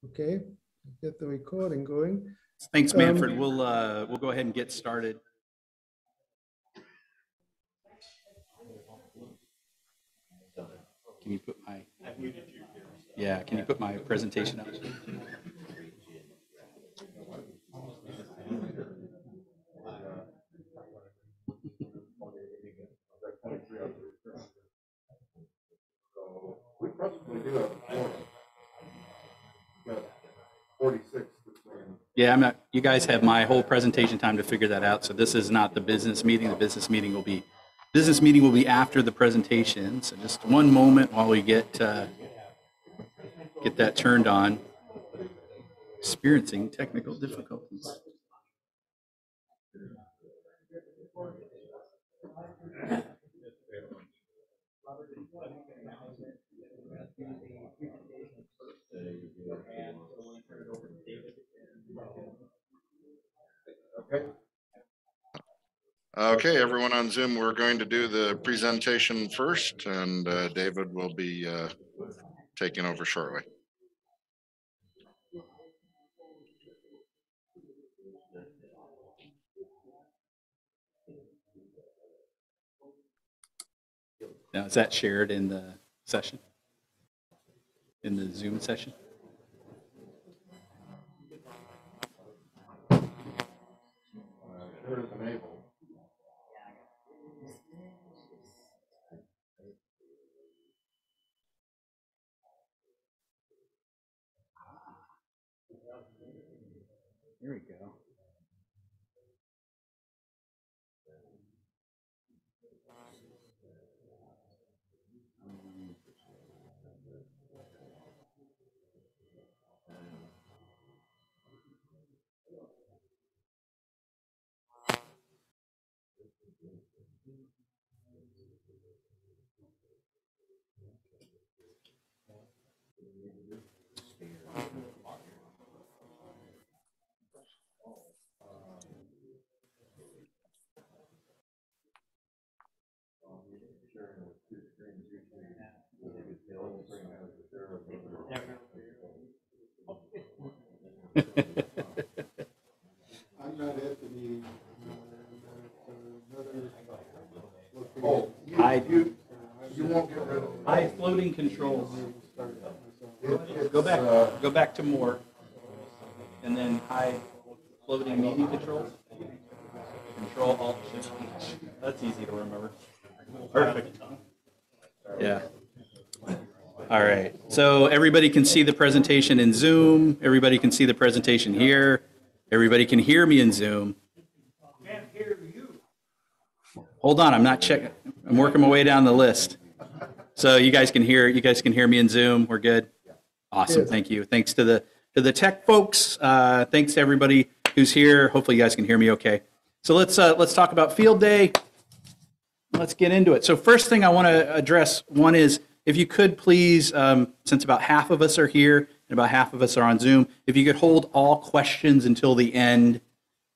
Okay, get the recording going. Thanks, Manfred. We'll go ahead and get started. Can you put my Can you put my presentation up? We probably do have a 46. Yeah, I'm not. You guys have my whole presentation time to figure that out. So this is not the business meeting. The business meeting will be after the presentation. So just one moment while we get that turned on. Experiencing technical difficulties. Okay, everyone on Zoom, we're going to do the presentation first, and David will be taking over shortly. Now, is that shared in the session? In the Zoom session? There we go. I'm not at the meeting. You won't get rid of High floating controls. Go back to more, and then high floating meeting controls. Control Alt Shift H. That's easy to remember. Perfect. Yeah. All right. So everybody can see the presentation in Zoom. Everybody can see the presentation here. Everybody can hear me in Zoom. Can't hear you. Hold on, I'm not checking. I'm working my way down the list. So you guys can hear me in Zoom. We're good. Awesome. Thank you. Thanks to the tech folks. Thanks to everybody who's here. Hopefully you guys can hear me okay. So let's talk about field day. Let's get into it. So first thing I want to address, one is, if you could please, since about half of us are here and about half of us are on Zoom, if you could hold all questions until the end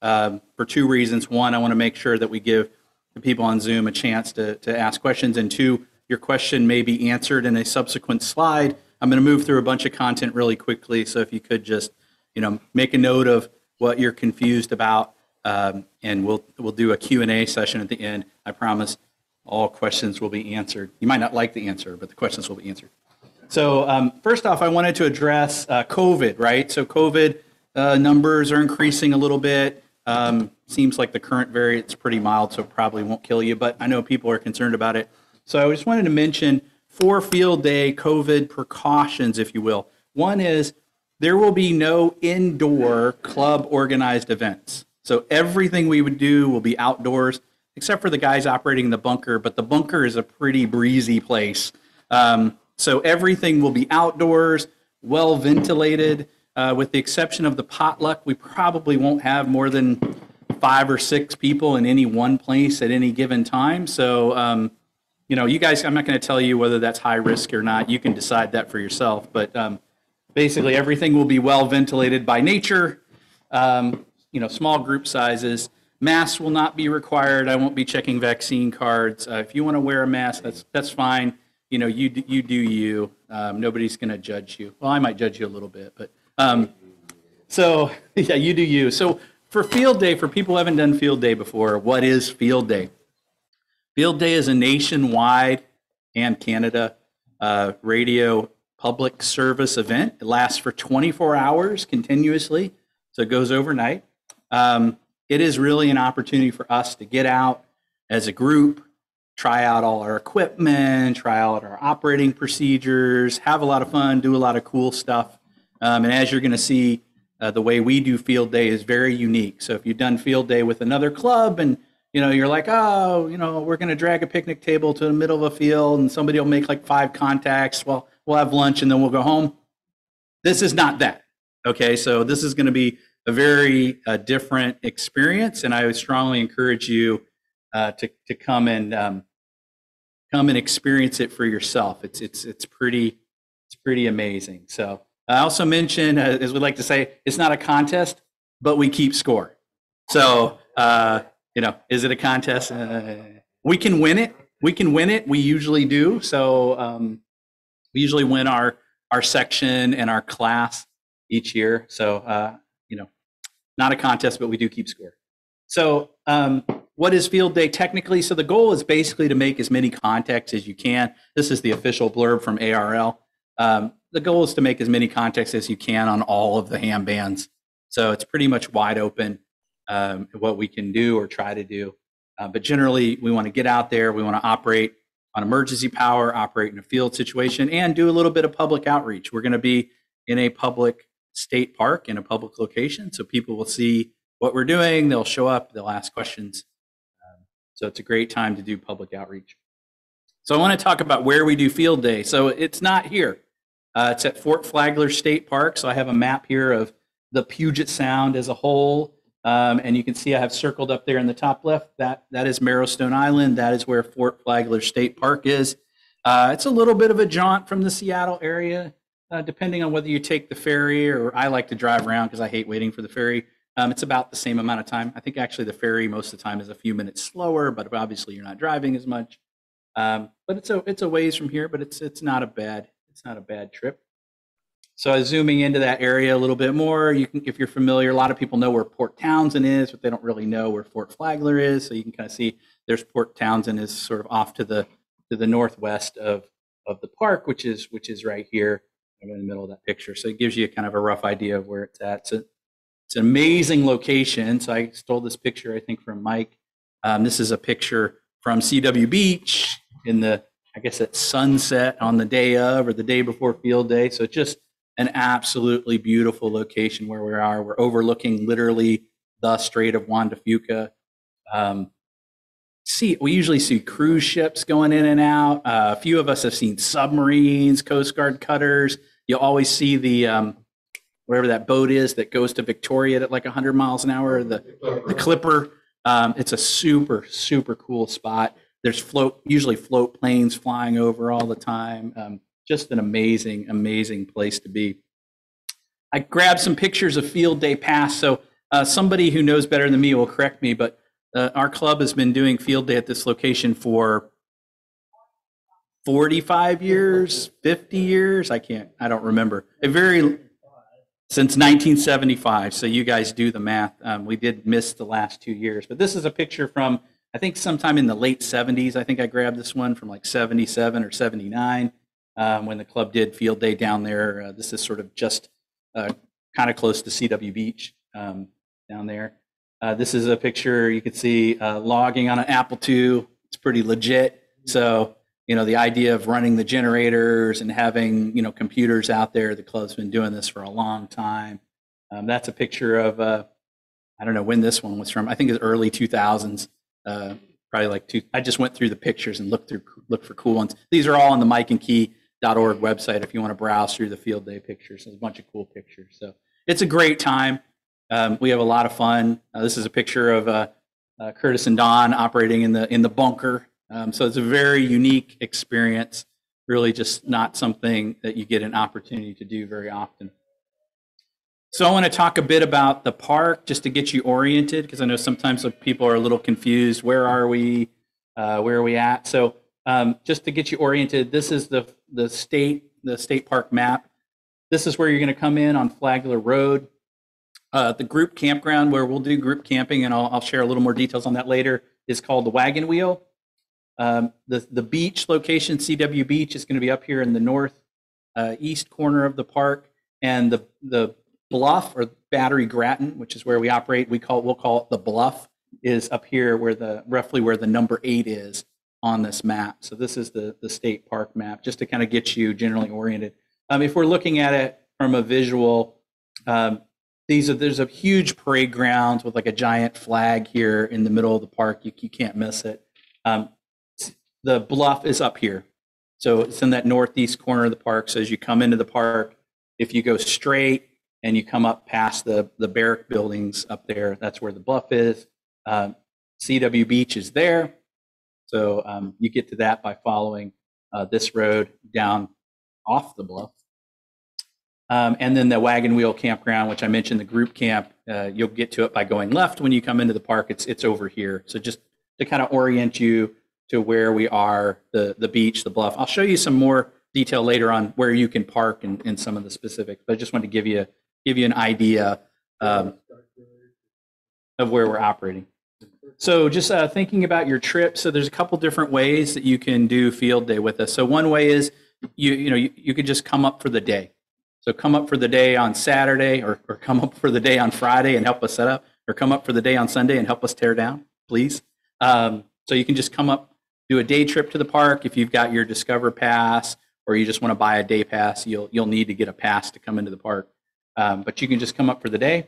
for two reasons. One, I want to make sure that we give the people on Zoom a chance to ask questions, and two, your question may be answered in a subsequent slide. I'm going to move through a bunch of content really quickly, so if you could just, make a note of what you're confused about, and we'll do a Q&A session at the end. I promise all questions will be answered. You might not like the answer, but the questions will be answered. So first off, I wanted to address COVID, right? So COVID numbers are increasing a little bit. Seems like the current variant's pretty mild, so it probably won't kill you, but I know people are concerned about it. So I just wanted to mention 4 field day COVID precautions, if you will. One is there will be no indoor club organized events. So everything we would do will be outdoors, except for the guys operating the bunker, but the bunker is a pretty breezy place. So everything will be outdoors, well ventilated, with the exception of the potluck. We probably won't have more than 5 or 6 people in any one place at any given time. So, you guys, I'm not going to tell you whether that's high risk or not. You can decide that for yourself. But basically, everything will be well ventilated by nature. Small group sizes. Masks will not be required. I won't be checking vaccine cards. If you want to wear a mask, that's fine. you do you. Nobody's going to judge you. Well, I might judge you a little bit, but so yeah, you do you. So for field day, for people who haven't done field day before, what is field day? Field day is a nationwide and Canada radio public service event. It lasts for 24 hours continuously, so it goes overnight. It is really an opportunity for us to get out as a group, try out all our equipment, try out our operating procedures, have a lot of fun, do a lot of cool stuff. And as you're going to see, the way we do field day is very unique. So if you've done field day with another club and you're like, oh, we're going to drag a picnic table to the middle of a field and somebody will make like 5 contacts. Well, we'll have lunch and then we'll go home. This is not that. Okay, so this is going to be a very different experience, and I would strongly encourage you to come and experience it for yourself. It's pretty amazing. So I also mentioned, as we like to say, it's not a contest, but we keep score. So is it a contest? We can win it. We can win it. We usually do. So we usually win our section and our class each year. So not a contest, but we do keep score. So what is field day technically? So the goal is basically to make as many contacts as you can. This is the official blurb from ARL. The goal is to make as many contacts as you can on all of the ham bands. So it's pretty much wide open what we can do or try to do. But generally, we want to get out there. We want to operate on emergency power, operate in a field situation, and do a little bit of public outreach. We're going to be in a public state park in a public location, so people will see what we're doing. They'll show up. They'll ask questions. So it's a great time to do public outreach. So I want to talk about where we do field day. So it's not here. It's at Fort Flagler State Park. So I have a map here of the Puget Sound as a whole. And you can see I have circled up there in the top left. That is Marrowstone Island. That is where Fort Flagler State Park is. It's a little bit of a jaunt from the Seattle area, depending on whether you take the ferry, or I like to drive around because I hate waiting for the ferry. It's about the same amount of time. I think actually the ferry most of the time is a few minutes slower, but obviously you're not driving as much. But it's a ways from here, but it's not a bad trip. So zooming into that area a little bit more, you can, if you're familiar, a lot of people know where Port Townsend is, but they don't really know where Fort Flagler is. So you can kind of see there's Port Townsend is sort of off to the northwest of the park, which is right here in the middle of that picture. So it gives you kind of a rough idea of where it's at. So it's an amazing location. So I stole this picture, I think, from Mike. This is a picture from CW Beach in I guess at sunset on the day of or the day before field day. So just an absolutely beautiful location where we are. We're overlooking literally the Strait of Juan de Fuca. We usually see cruise ships going in and out. A few of us have seen submarines, Coast Guard cutters. You'll always see the whatever that boat is that goes to Victoria at like 100 miles an hour, the Clipper. It's a super, super cool spot. There's usually float planes flying over all the time. Just an amazing, amazing place to be. I grabbed some pictures of field day past. So somebody who knows better than me will correct me, but our club has been doing field day at this location for 45 years, 50 years. I don't remember. Since 1975. So you guys do the math. We did miss the last 2 years, but this is a picture from, I think sometime in the late 70s. I think I grabbed this one from like 77 or 79 when the club did field day down there. This is sort of just kind of close to CW Beach down there. This is a picture you could see logging on an Apple II. It's pretty legit. So, the idea of running the generators and having, computers out there, the club's been doing this for a long time. That's a picture of, I don't know when this one was from. I think it's early 2000s, probably I just went through the pictures and looked for cool ones. These are all on the mikeandkey.org website if you want to browse through the field day pictures. There's a bunch of cool pictures. So it's a great time. We have a lot of fun. This is a picture of Curtis and Don operating in the bunker. So it's a very unique experience, really just not something that you get an opportunity to do very often. So I want to talk a bit about the park just to get you oriented, because I know sometimes people are a little confused. Where are we? Where are we at? So Just to get you oriented, this is the state park map. This is where you're going to come in on Flagler Road. The group campground where we'll do group camping, and I'll share a little more details on that later, is called the Wagon Wheel. The beach location, CW Beach, is going to be up here in the north east corner of the park, and the bluff or Battery Grattan, which is where we operate, we'll call it the bluff, is up here where roughly where the number 8 is on this map. So this is the state park map, just to kind of get you generally oriented. If we're looking at it from a visual, there's a huge parade grounds with like a giant flag here in the middle of the park. You can't miss it. The bluff is up here. So it's in that northeast corner of the park. So as you come into the park, if you go straight and you come up past the barrack buildings up there, that's where the bluff is. CW Beach is there. So you get to that by following this road down off the bluff. And then the Wagon Wheel Campground, which I mentioned, the group camp, you'll get to it by going left when you come into the park. It's over here. So just to kind of orient you to where we are, the beach, the bluff. I'll show you some more detail later on where you can park and some of the specifics, but I just wanted to give you an idea of where we're operating. So just thinking about your trip, so there's a couple different ways that you can do field day with us. So one way is you could just come up for the day. So come up for the day on Saturday, or come up for the day on Friday and help us set up, or come up for the day on Sunday and help us tear down, please. So you can just come up, do a day trip to the park. If you've got your Discover Pass, or you just want to buy a day pass, you'll need to get a pass to come into the park. But you can just come up for the day.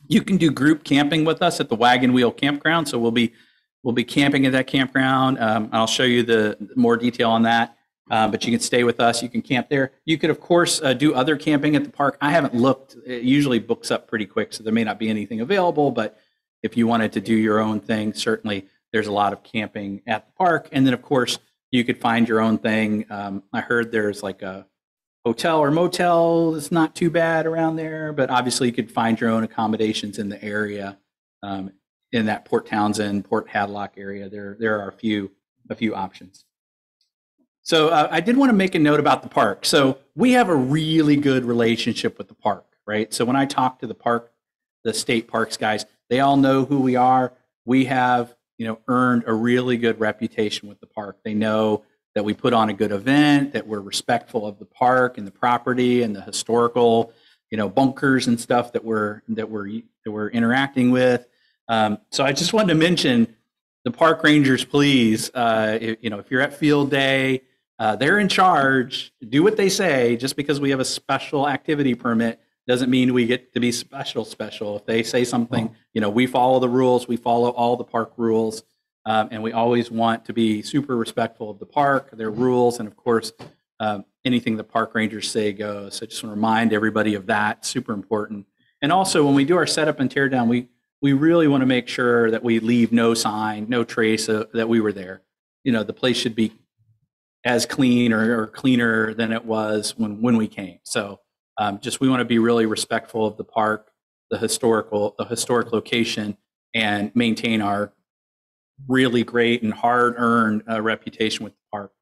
You can do group camping with us at the Wagon Wheel Campground. So we'll be camping at that campground. I'll show you the more detail on that. But you can stay with us. You can camp there. You could, of course, do other camping at the park. I haven't looked. It usually books up pretty quick, so there may not be anything available. But if you wanted to do your own thing, certainly there's a lot of camping at the park. And then, of course, you could find your own thing. I heard there's like a hotel or motel that's not too bad around there. But obviously, you could find your own accommodations in the area, in that Port Townsend, Port Hadlock area. There are a few options. So I did want to make a note about the park. So we have a really good relationship with the park, right? So when I talk to the state parks guys, they all know who we are. We have, earned a really good reputation with the park. They know that we put on a good event, that we're respectful of the park and the property and the historical, bunkers and stuff that we're interacting with. So I just wanted to mention the park rangers, please. If you're at field day, they're in charge. Do what they say. Just because we have a special activity permit doesn't mean we get to be special. If they say something, we follow the rules. We follow all the park rules, and we always want to be super respectful of the park, their rules, and of course, anything the park rangers say goes. So I just want to remind everybody of that. Super important. And also, when we do our setup and tear down, we really want to make sure that we leave no sign, no trace that we were there. The place should be as clean or cleaner than it was when we came. So we want to be really respectful of the park, the historic location, and maintain our really great and hard-earned reputation with the park.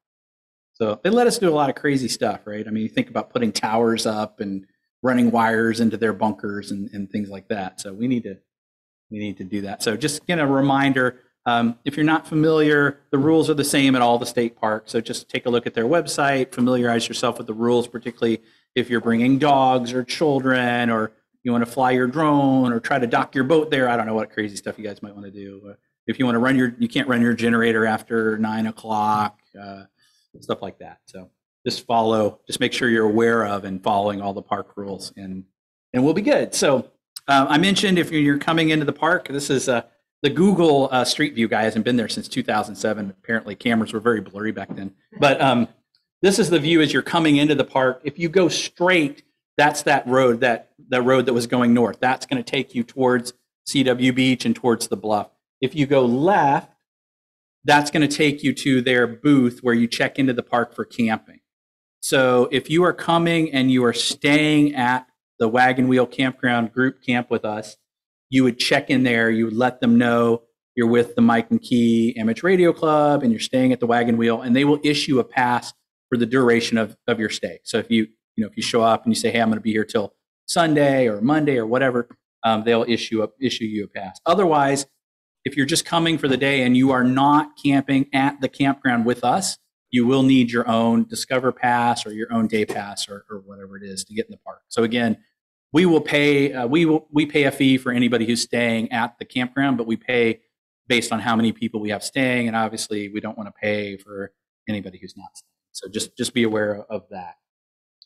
So they let us do a lot of crazy stuff, right? I mean, you think about putting towers up and running wires into their bunkers and things like that. So we need to do that. So just a reminder, if you're not familiar, the rules are the same at all the state parks. So just take a look at their website, familiarize yourself with the rules, particularly if you're bringing dogs or children, or you want to fly your drone or try to dock your boat there. I don't know what crazy stuff you guys might want to do. If you want to you can't run your generator after 9 o'clock, stuff like that. So just make sure you're aware of and following all the park rules, and we'll be good. So I mentioned if you're coming into the park, this is the Google Street View guy hasn't been there since 2007. Apparently cameras were very blurry back then. But this is the view as you're coming into the park. If you go straight, that's that road that was going north. That's going to take you towards CW Beach and towards the bluff. If you go left, that's going to take you to their booth where you check into the park for camping. So if you are coming and you are staying at the Wagon Wheel Campground group camp with us, you would check in there, you would let them know you're with the Mike and Key Amateur Radio Club and you're staying at the Wagon Wheel, and they will issue a pass for the duration of your stay. So if you show up and you say, hey, I'm going to be here till Sunday or Monday or whatever, they'll issue you a pass. Otherwise, if you're just coming for the day and you are not camping at the campground with us, you will need your own Discover Pass or your own day pass or whatever it is to get in the park. So again, we will pay we pay a fee for anybody who's staying at the campground, but we pay based on how many people we have staying, and obviously we don't want to pay for anybody who's not staying. So just be aware of that.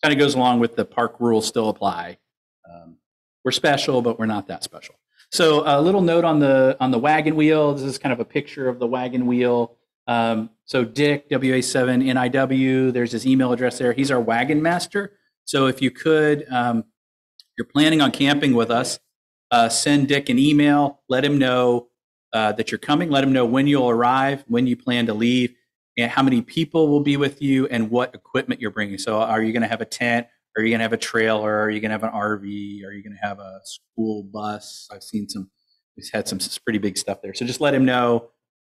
Kind of goes along with the park rules still apply. We're special, but we're not that special. So a little note on the Wagon Wheel. This is kind of a picture of the Wagon Wheel. So Dick, WA7NIW, there's his email address there. He's our wagon master. So if you could, you're planning on camping with us, send Dick an email, let him know that you're coming, let him know when you'll arrive, when you plan to leave, and how many people will be with you, and what equipment you're bringing. So are you going to have a tent? Are you going to have a trailer? Are you going to have an RV? Are you going to have a school bus? We've had some pretty big stuff there. So just let him know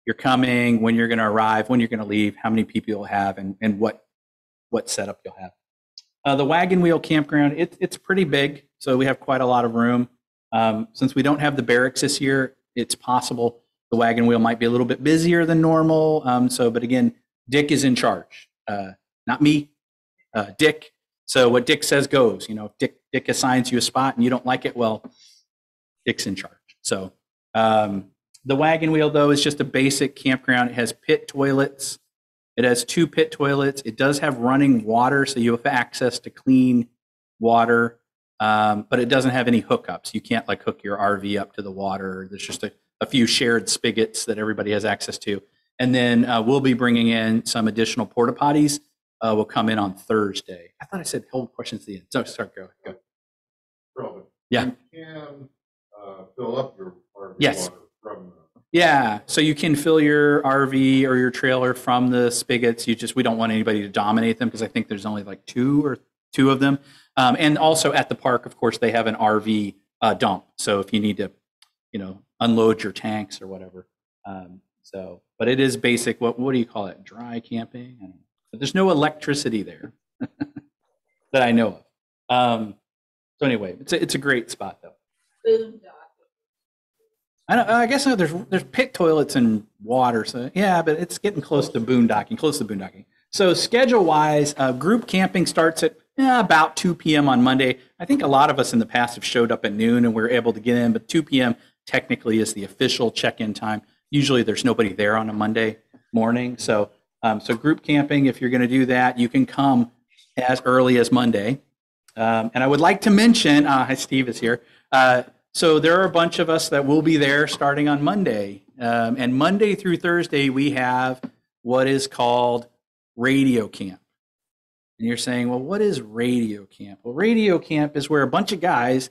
you're coming, when you're going to arrive, when you're going to leave, how many people you'll have, and what setup you'll have. The Wagon Wheel campground, it's pretty big, so we have quite a lot of room. Since we don't have the barracks this year, it's possible the Wagon Wheel might be a little bit busier than normal. But again, Dick is in charge, not me, Dick. So what Dick says goes. If Dick assigns you a spot and you don't like it, well, Dick's in charge. So the Wagon Wheel, though, is just a basic campground. It has pit toilets. It has 2 pit toilets. It does have running water, so you have access to clean water, but it doesn't have any hookups. You can't hook your RV up to the water. There's just a few shared spigots that everybody has access to. And then we'll be bringing in some additional porta potties. Will come in on Thursday. I thought I said hold questions to the end. So start, go. Robin, Yeah. you can fill up your RV Yes. water from Yeah, so you can fill your RV or your trailer from the spigots. We don't want anybody to dominate them because I think there's only two of them. And also at the park, of course, they have an RV dump. So if you need to, unload your tanks or whatever. But it is basic. What do you call it? Dry camping? I don't know. But there's no electricity there that I know of. So anyway, it's a great spot though. I guess there's pit toilets and water. So yeah, but it's getting close to boondocking. So schedule-wise, group camping starts at about 2 p.m. on Monday. I think a lot of us in the past have showed up at noon and we're able to get in, but 2 p.m. technically is the official check-in time. Usually there's nobody there on a Monday morning. So group camping, if you're going to do that, you can come as early as Monday. And I would like to mention, hi, Steve is here. So there are a bunch of us that will be there starting on Monday. And Monday through Thursday, we have what is called radio camp. And you're saying, well, what is radio camp? Well, radio camp is where a bunch of guys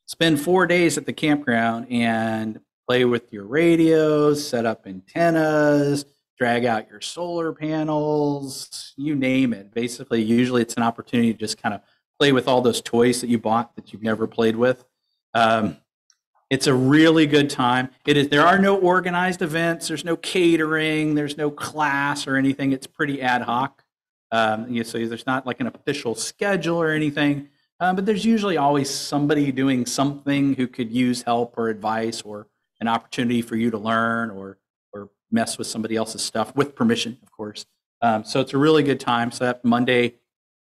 spend 4 days at the campground and play with your radios, set up antennas, drag out your solar panels, you name it. Basically, usually it's an opportunity to just kind of play with all those toys that you bought that you've never played with. It's a really good time. There are no organized events. There's no catering. There's no class or anything. It's pretty ad hoc. So there's not an official schedule or anything. But there's usually always somebody doing something who could use help or advice or an opportunity for you to learn or mess with somebody else's stuff with permission, of course. So it's a really good time. So that Monday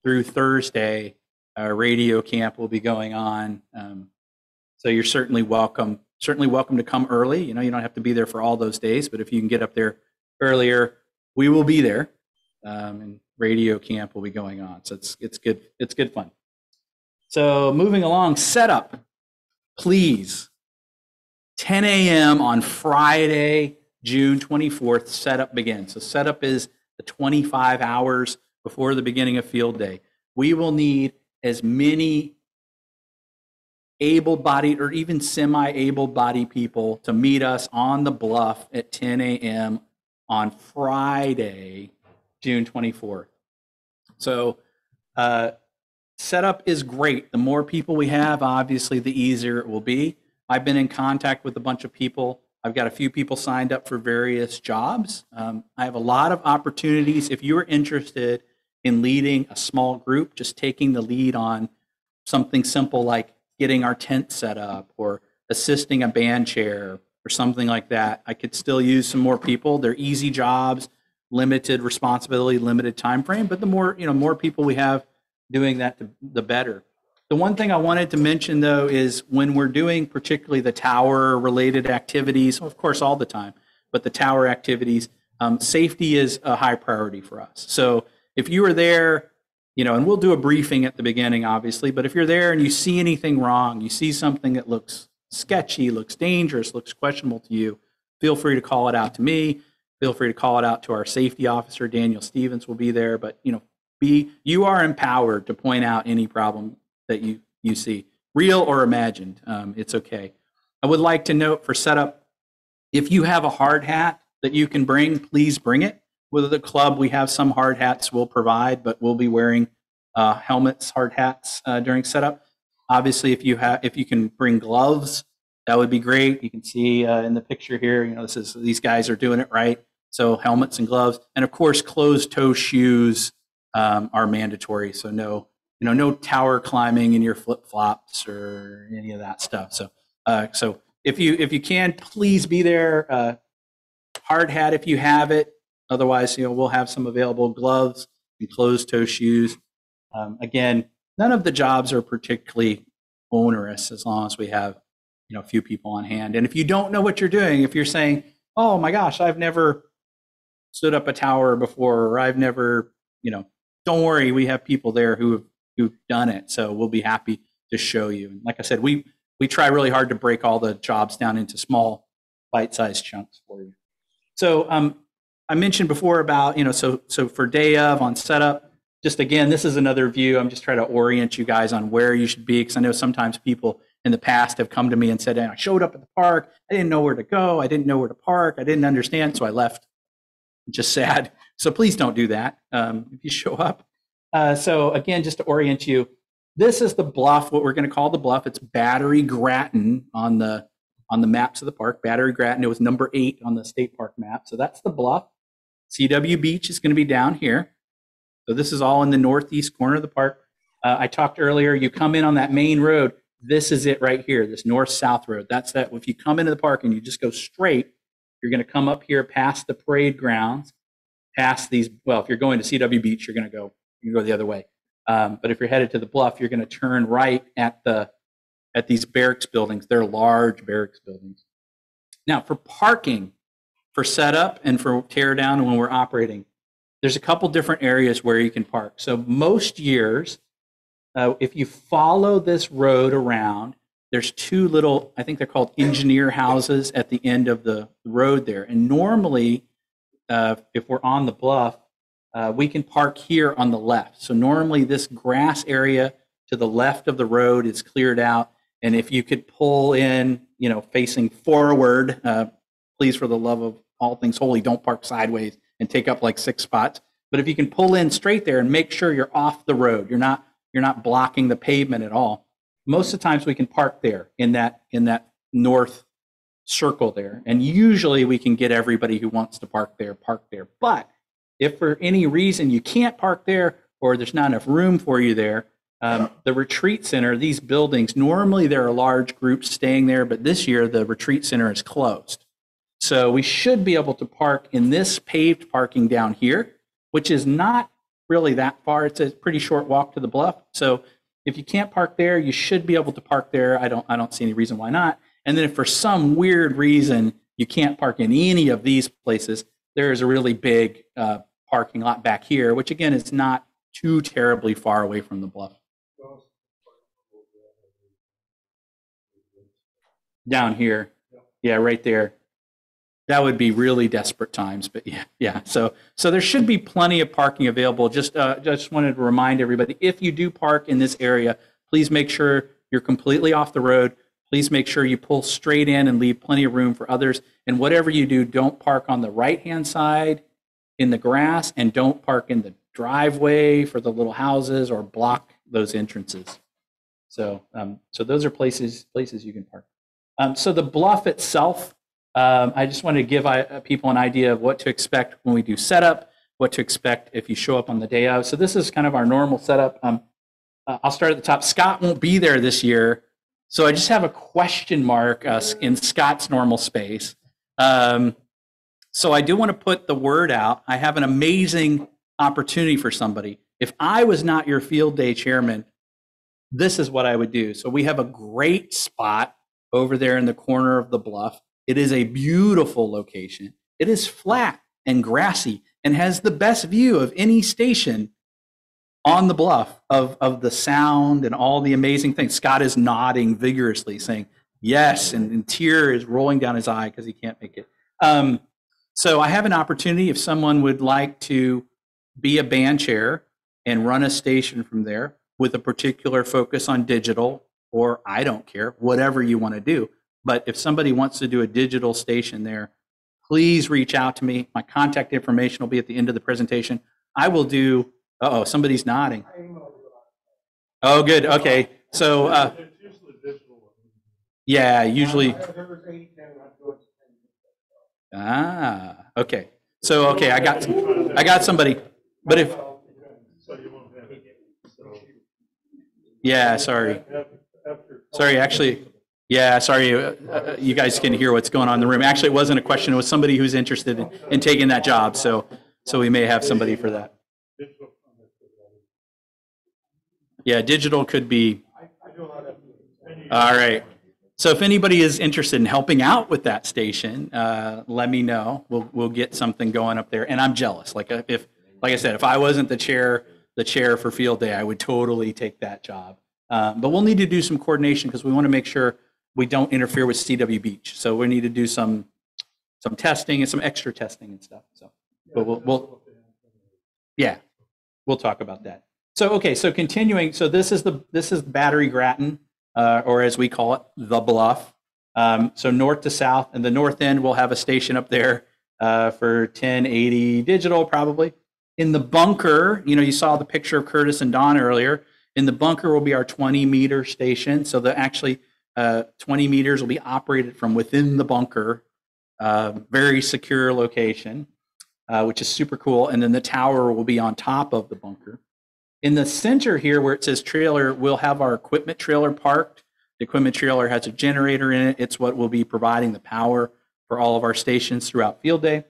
through Thursday, radio camp will be going on. So you're certainly welcome to come early. You don't have to be there for all those days, but if you can get up there earlier, we will be there. And radio camp will be going on. So it's good fun. So moving along, setup, please. 10 a.m. on Friday, June 24th, setup begins. So setup is the 25 hours before the beginning of field day. We will need as many able-bodied or even semi-able-bodied people to meet us on the bluff at 10 a.m. on Friday, June 24th. So setup is great. The more people we have, obviously, the easier it will be. I've been in contact with a bunch of people. I've got a few people signed up for various jobs. I have a lot of opportunities. If you're interested in leading a small group, just taking the lead on something simple like getting our tent set up or assisting a band chair or something like that, I could still use some more people. They're easy jobs, limited responsibility, limited time frame, but the more people we have doing that, the better. The one thing I wanted to mention, though, is when we're doing particularly the tower-related activities, of course, all the time, but the tower activities, safety is a high priority for us. So if you are there, and we'll do a briefing at the beginning, obviously, but if you're there and you see anything wrong, you see something that looks sketchy, looks dangerous, looks questionable to you, feel free to call it out to me. Feel free to call it out to our safety officer. Daniel Stevens will be there, but you are empowered to point out any problem that you see, real or imagined. It's okay. I would like to note for setup, if you have a hard hat that you can bring, please bring it. With the club, we have some hard hats we'll provide, but we'll be wearing helmets, hard hats during setup. Obviously, if you can bring gloves, that would be great. You can see in the picture here, these guys are doing it right. So helmets and gloves, and of course, closed-toe shoes are mandatory. So no tower climbing in your flip-flops or any of that stuff. So if you can, please be there. Hard hat if you have it. Otherwise, we'll have some available gloves and closed-toe shoes. Again, none of the jobs are particularly onerous as long as we have a few people on hand. And if you don't know what you're doing, if you're saying, "Oh my gosh, I've never stood up a tower before," or "I've never," don't worry, we have people there who've done it. So we'll be happy to show you. And like I said, we try really hard to break all the jobs down into small, bite-sized chunks for you. So I mentioned before about, so for day of on setup, just again, this is another view. I'm just trying to orient you guys on where you should be, because I know sometimes people in the past have come to me and said, "I showed up at the park. I didn't know where to go. I didn't know where to park. I didn't understand, so I left." Just sad. So please don't do that if you show up. So again, just to orient you, this is the bluff, what we're going to call the bluff. It's Battery Grattan on the maps of the park. Battery Grattan, it was number 8 on the state park map. So that's the bluff. CW Beach is going to be down here. So this is all in the northeast corner of the park. I talked earlier, you come in on that main road. This is it right here, this north-south road. That's that. If you come into the park and you just go straight, you're going to come up here past the parade grounds, past these. Well, if you're going to CW Beach, you can go the other way. But if you're headed to the bluff, you're going to turn right at these barracks buildings. They're large barracks buildings. Now, for parking, for setup and for tear down when we're operating, there's a couple different areas where you can park. So most years, if you follow this road around, there's 2 little, I think they're called engineer houses at the end of the road there. And normally, if we're on the bluff, we can park here on the left. So normally this grass area to the left of the road is cleared out. And if you could pull in, facing forward, please, for the love of all things holy, don't park sideways and take up like 6 spots. But if you can pull in straight there and make sure you're off the road, you're not blocking the pavement at all. Most of the times we can park there in that north circle there. And usually we can get everybody who wants to park there. But if for any reason you can't park there or there's not enough room for you there, the retreat center, these buildings, normally there are large groups staying there, but this year the retreat center is closed. So we should be able to park in this paved parking down here, which is not really that far. It's a pretty short walk to the bluff. So if you can't park there, you should be able to park there. I don't see any reason why not. And then if for some weird reason you can't park in any of these places, there is a really big parking lot back here, which again is not too terribly far away from the bluff. Down here. Yeah, right there. That would be really desperate times, but yeah. So there should be plenty of parking available. Just wanted to remind everybody, if you do park in this area, please make sure you're completely off the road. Please make sure you pull straight in and leave plenty of room for others. And whatever you do, don't park on the right-hand side in the grass, and don't park in the driveway for the little houses or block those entrances. So those are places you can park. So the bluff itself, I just wanted to give people an idea of what to expect when we do setup, what to expect if you show up on the day of. So this is kind of our normal setup. I'll start at the top. Scott won't be there this year, so I just have a question mark in Scott's normal space. So I do want to put the word out. I have an amazing opportunity for somebody. If I was not your field day chairman, this is what I would do. So we have a great spot over there in the corner of the bluff. It is a beautiful location. It is flat and grassy and has the best view of any station on the bluff of the sound and all the amazing things. Scott is nodding vigorously, saying yes, and tear is rolling down his eye because he can't make it. So I have an opportunity if someone would like to be a band chair and run a station from there with a particular focus on digital, or I don't care, whatever you want to do. But if somebody wants to do a digital station there, please reach out to me. My contact information will be at the end of the presentation. I will do, somebody's nodding. Oh, good. Okay. So, yeah, usually. Okay. So, okay, I got somebody. But if, yeah, sorry. Sorry, actually, yeah, sorry. You guys can hear what's going on in the room. Actually, it wasn't a question. It was somebody who's interested in taking that job. So we may have somebody for that. Yeah, digital could be. All right. So if anybody is interested in helping out with that station, let me know. We'll get something going up there. And I'm jealous. Like I said, if I wasn't the chair for field day, I would totally take that job. But we'll need to do some coordination because we want to make sure we don't interfere with CW Beach. So we need to do some testing and some extra testing and stuff. So, but we'll talk about that. So okay, so continuing. So this is Battery Grattan. Or as we call it, the Bluff. So north to south, and the north end will have a station up there for 1080 digital probably. In the bunker, you saw the picture of Curtis and Don earlier. In the bunker will be our 20-meter station. So the actually 20 meters will be operated from within the bunker. Very secure location, which is super cool. And then the tower will be on top of the bunker. In the center here where it says trailer, we'll have our equipment trailer parked. The equipment trailer has a generator in it. It's what will be providing the power for all of our stations throughout field day.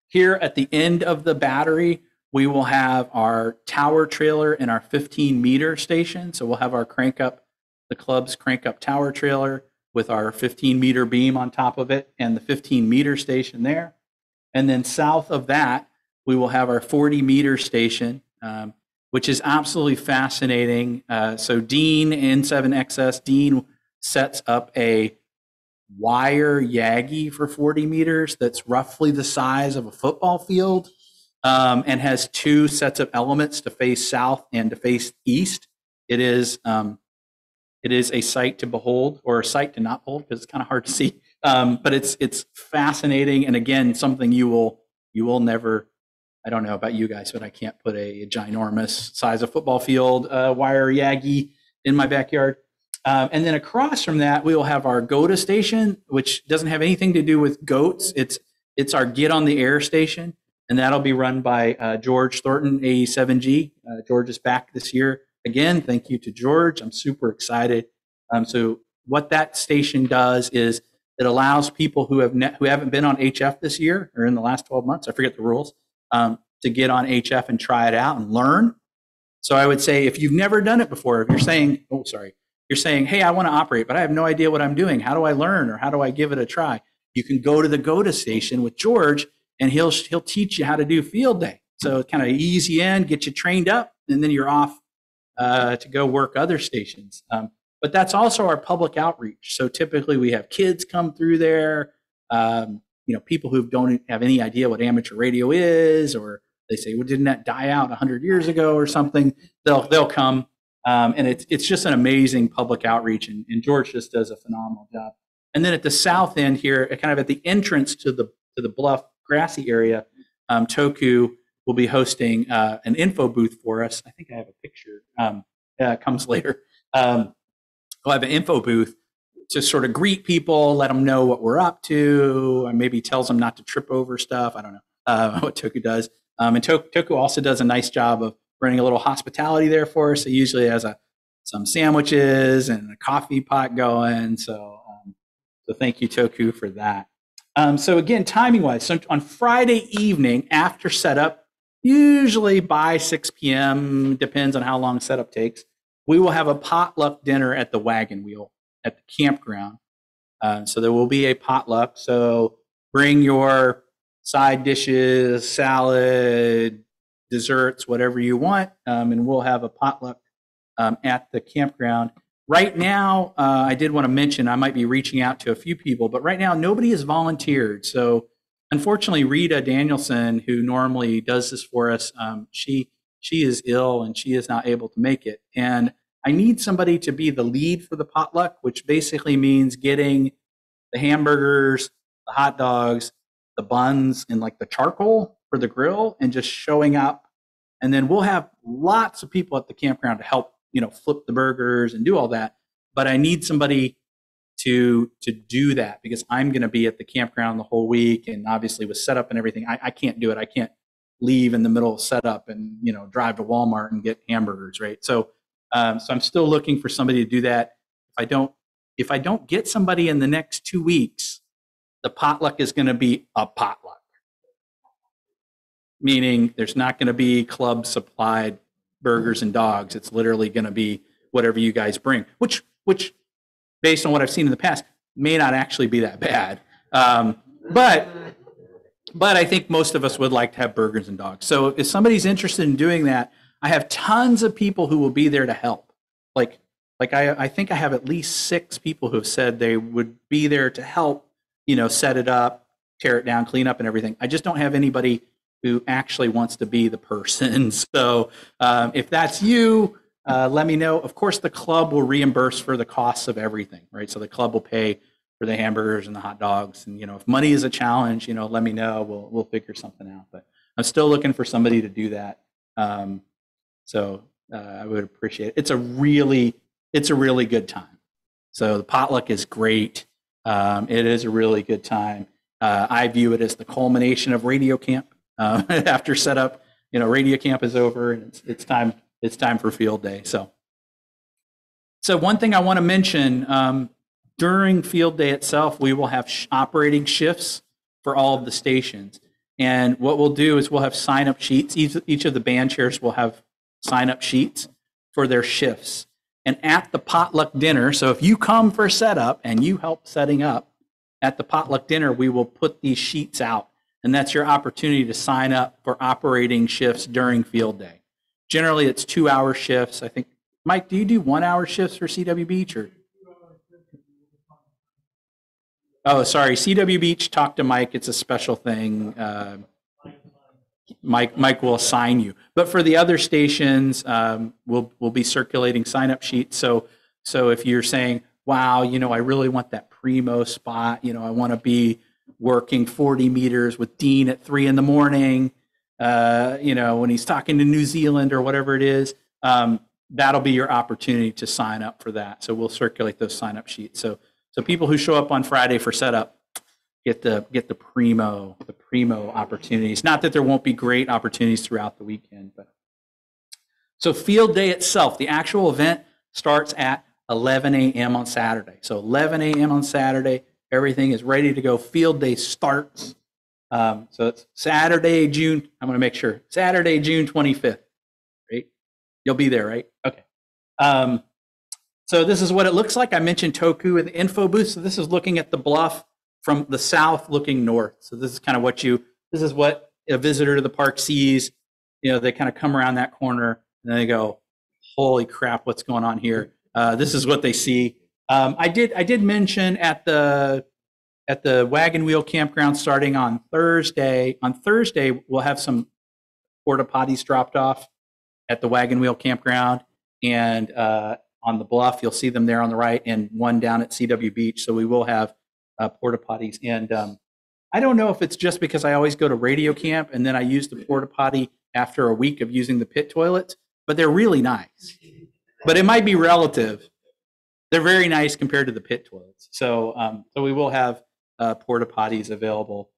Here at the end of the battery, we will have our tower trailer and our 15-meter station. So we'll have our the club's crank up tower trailer with our 15-meter beam on top of it and the 15-meter station there. And then south of that, we will have our 40-meter station, which is absolutely fascinating. So Dean, N7XS, Dean sets up a wire Yagi for 40 meters that's roughly the size of a football field and has two sets of elements to face south and to face east. It is a sight to behold, or a sight to not behold, because it's kind of hard to see. But it's fascinating, and again, something you will never. I don't know about you guys, but I can't put a ginormous size of football field wire Yagi in my backyard. And then across from that, we will have our GOTA station, which doesn't have anything to do with goats. It's our Get on the Air station, and that'll be run by George Thornton, AE7G. George is back this year again. Thank you to George. I'm super excited. So what that station does is it allows people who haven't been on HF this year or in the last 12 months, I forget the rules, to get on HF and try it out and learn. So I would say if you've never done it before, if you're saying, hey, I want to operate, but I have no idea what I'm doing. How do I learn, or how do I give it a try? You can go to the GOTA station with George, and he'll teach you how to do field day. So kind of ease you in, get you trained up, and then you're off to go work other stations. But that's also our public outreach. So typically we have kids come through there, people who don't have any idea what amateur radio is, or they say, well, didn't that die out 100 years ago or something? They'll come. And it's just an amazing public outreach, and George just does a phenomenal job. And then at the south end here, kind of at the entrance to the bluff grassy area, Toku will be hosting an info booth for us. I think I have a picture. It comes later. We'll have an info booth to sort of greet people, let them know what we're up to, and maybe tells them not to trip over stuff. I don't know what Toku does. And Toku also does a nice job of running a little hospitality there for us. He usually has some sandwiches and a coffee pot going. So thank you, Toku, for that. So again, timing wise, so on Friday evening after setup, usually by 6 p.m., depends on how long setup takes, we will have a potluck dinner at the wagon wheel at the campground. So there will be a potluck. So bring your side dishes, salad, desserts, whatever you want, and we'll have a potluck at the campground. Right now, I did want to mention I might be reaching out to a few people, but right now nobody has volunteered. So unfortunately, Rita Danielson, who normally does this for us, she is ill and she is not able to make it. And I need somebody to be the lead for the potluck, which basically means getting the hamburgers, the hot dogs, the buns, and like the charcoal for the grill, and just showing up. And then we'll have lots of people at the campground to help, flip the burgers and do all that. But I need somebody to do that because I'm going to be at the campground the whole week, and obviously with setup and everything, I can't do it. I can't leave in the middle of setup and drive to Walmart and get hamburgers, right? So I'm still looking for somebody to do that. If I don't get somebody in the next 2 weeks, the potluck is going to be a potluck, meaning there's not going to be club supplied burgers and dogs. It's literally going to be whatever you guys bring, which based on what I've seen in the past may not actually be that bad. But I think most of us would like to have burgers and dogs. So if somebody's interested in doing that, I have tons of people who will be there to help. Like I think I have at least 6 people who have said they would be there to help, set it up, tear it down, clean up and everything. I just don't have anybody who actually wants to be the person. So if that's you, let me know. Of course, the club will reimburse for the costs of everything, right? So the club will pay for the hamburgers and the hot dogs. And, if money is a challenge, let me know. We'll figure something out. But I'm still looking for somebody to do that. So I would appreciate it. It's a really good time. So the potluck is great. It is a really good time. I view it as the culmination of radio camp. After setup, radio camp is over and it's time for field day. So one thing I want to mention, during field day itself, we will have operating shifts for all of the stations. And what we'll do is we'll have sign-up sheets. Each of the band chairs will have sign-up sheets for their shifts. And at the potluck dinner, so if you come for setup and you help setting up, at the potluck dinner, we will put these sheets out. And that's your opportunity to sign up for operating shifts during field day. Generally, it's 2-hour shifts. I think, Mike, do you do 1-hour shifts for CW Beach? Or? Oh, sorry, CW Beach, talk to Mike. It's a special thing. Mike will assign you. But for the other stations, we'll be circulating sign-up sheets. So if you're saying, wow, I really want that primo spot, I want to be working 40 meters with Dean at 3 a.m, when he's talking to New Zealand or whatever it is, that'll be your opportunity to sign up for that. So we'll circulate those sign-up sheets. So people who show up on Friday for setup get the primo opportunities. Not that there won't be great opportunities throughout the weekend, but so field day itself, the actual event starts at 11 a.m. on Saturday. So 11 a.m. on Saturday. Everything is ready to go. Field day starts. So it's Saturday, June 25th, right? You'll be there, right? Okay. So this is what it looks like. I mentioned Toku in the info booth. So this is looking at the bluff from the south looking north. So this is kind of this is what a visitor to the park sees. They kind of come around that corner and they go, holy crap, what's going on here? This is what they see. I did mention at the Wagon Wheel Campground starting on Thursday. On Thursday, we'll have some porta potties dropped off at the Wagon Wheel Campground, and on the bluff, you'll see them there on the right, and one down at CW Beach. So we will have porta potties. And I don't know if it's just because I always go to radio camp and then I use the porta potty after a week of using the pit toilets, but they're really nice. But it might be relative. they're very nice compared to the pit toilets. So so we will have porta potties available,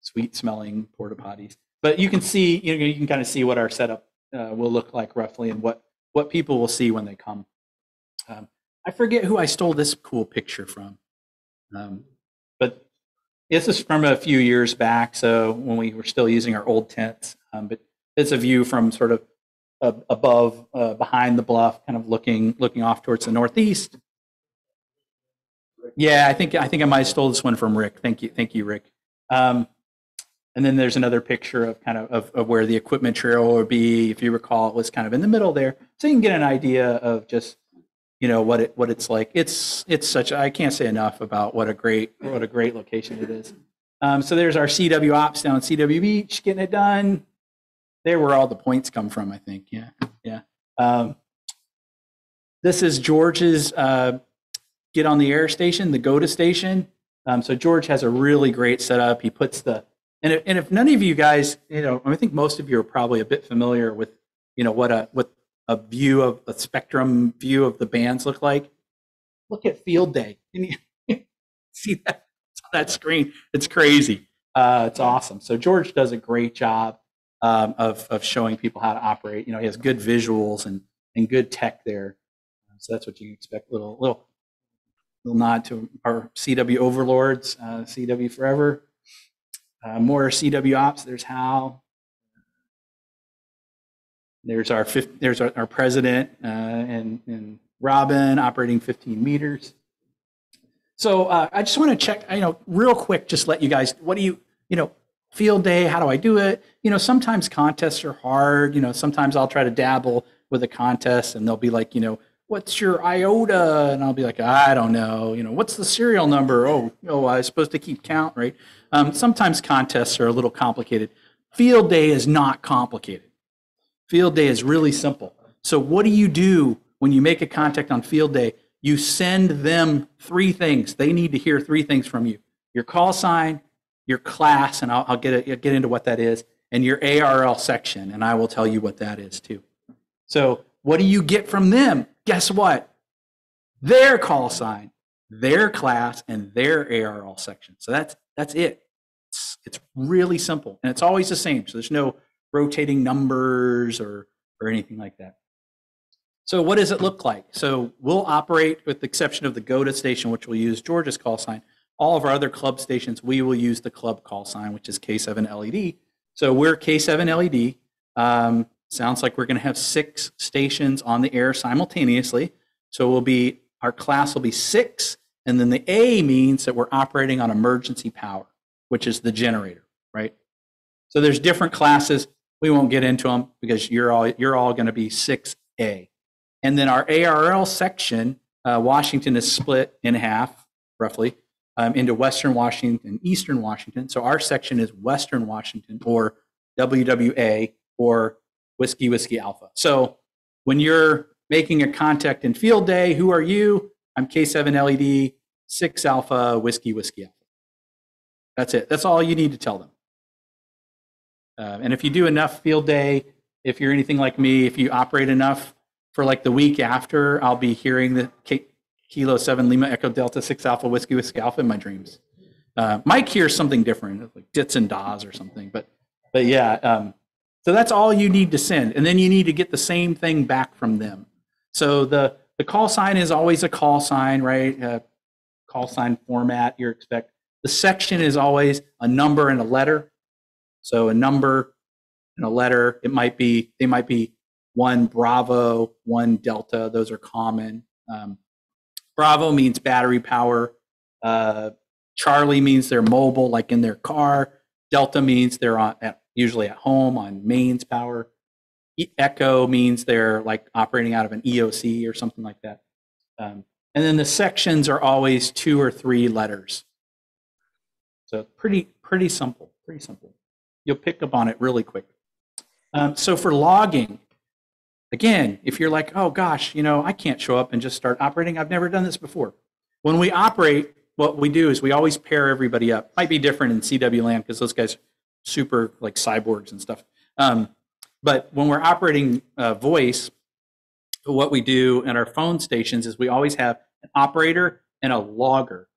sweet smelling porta potties. But you can see, you can kind of see what our setup will look like roughly, and what people will see when they come. I forget who I stole this cool picture from, but this is from a few years back. So when we were still using our old tents, but it's a view from sort of above, behind the bluff, kind of looking off towards the northeast. Yeah, I think I might have stole this one from Rick. Thank you, Rick. And then there's another picture of kind of where the equipment trail would be. If you recall, it was kind of in the middle there, so you can get an idea of just what it's like. It's such, I can't say enough about what a great location it is. So there's our CW ops down at CW Beach getting it done. There where all the points come from, I think. Yeah. This is George's get on the air station, the GOTA station. So George has a really great setup. He puts and if none of you guys, I think most of you are probably a bit familiar with, what a view of a spectrum view of the bands look like. Look at field day. Can you see that? It's on that screen. It's crazy. It's awesome. So George does a great job of showing people how to operate. He has good visuals and good tech there. So that's what you expect. Little nod to our CW overlords, CW forever. More CW ops. There's Hal. There's our president and Robin operating 15 meters. So I just want to check, real quick, just let you guys, what do you field day, how do I do it? Sometimes contests are hard. Sometimes I'll try to dabble with a contest and they'll be like, what's your IOTA? And I'll be like, I don't know. What's the serial number? Oh, I was supposed to keep count, right? Sometimes contests are a little complicated. Field day is not complicated. Field day is really simple. So what do you do when you make a contact on field day? You send them 3 things. They need to hear 3 things from you: your call sign, your class, and I'll get into what that is, and your ARL section, and I will tell you what that is too. So what do you get from them? Guess what? Their call sign, their class, and their ARL section. So that's it. It's really simple, and it's always the same. So there's no rotating numbers or anything like that. So what does it look like? So we'll operate, with the exception of the GOTA station, which will use George's call sign. All of our other club stations, we will use the club call sign, which is K7 LED. So we're K7 LED. Sounds like we're going to have 6 stations on the air simultaneously. So our class will be 6, and then the A means that we're operating on emergency power, which is the generator, right? So there's different classes. We won't get into them because you're all going to be 6A. And then our ARL section, Washington is split in half, roughly, into Western Washington and Eastern Washington. So our section is Western Washington, or WWA, or Whiskey Alpha. So when you're making a contact in field day, who are you? I'm K7 LED, 6 Alpha, Whiskey Alpha. That's it. That's all you need to tell them. And if you do enough field day, if you're anything like me, if you operate enough, for like the week after, I'll be hearing the Kilo 7 Lima Echo Delta 6 Alpha Whiskey Alpha in my dreams. Mike hears something different, like dits and das or something. But yeah, so that's all you need to send. And then you need to get the same thing back from them. So the call sign is always a call sign, right? Call sign format you expect. The section is always a number and a letter. So a number and a letter. They might be 1 Bravo, 1 Delta. Those are common. Bravo means battery power. Charlie means they're mobile, like in their car. Delta means they're usually at home on mains power. Echo means they're like operating out of an EOC or something like that. And then the sections are always 2 or 3 letters. So pretty simple, pretty simple. You'll pick up on it really quick. So for logging, again, if you're like, oh gosh, I can't show up and just start operating. I've never done this before. When we operate, what we do is we always pair everybody up. Might be different in CW land because those guys are super like cyborgs and stuff. But when we're operating voice, So what we do at our phone stations is we always have an operator and a logger.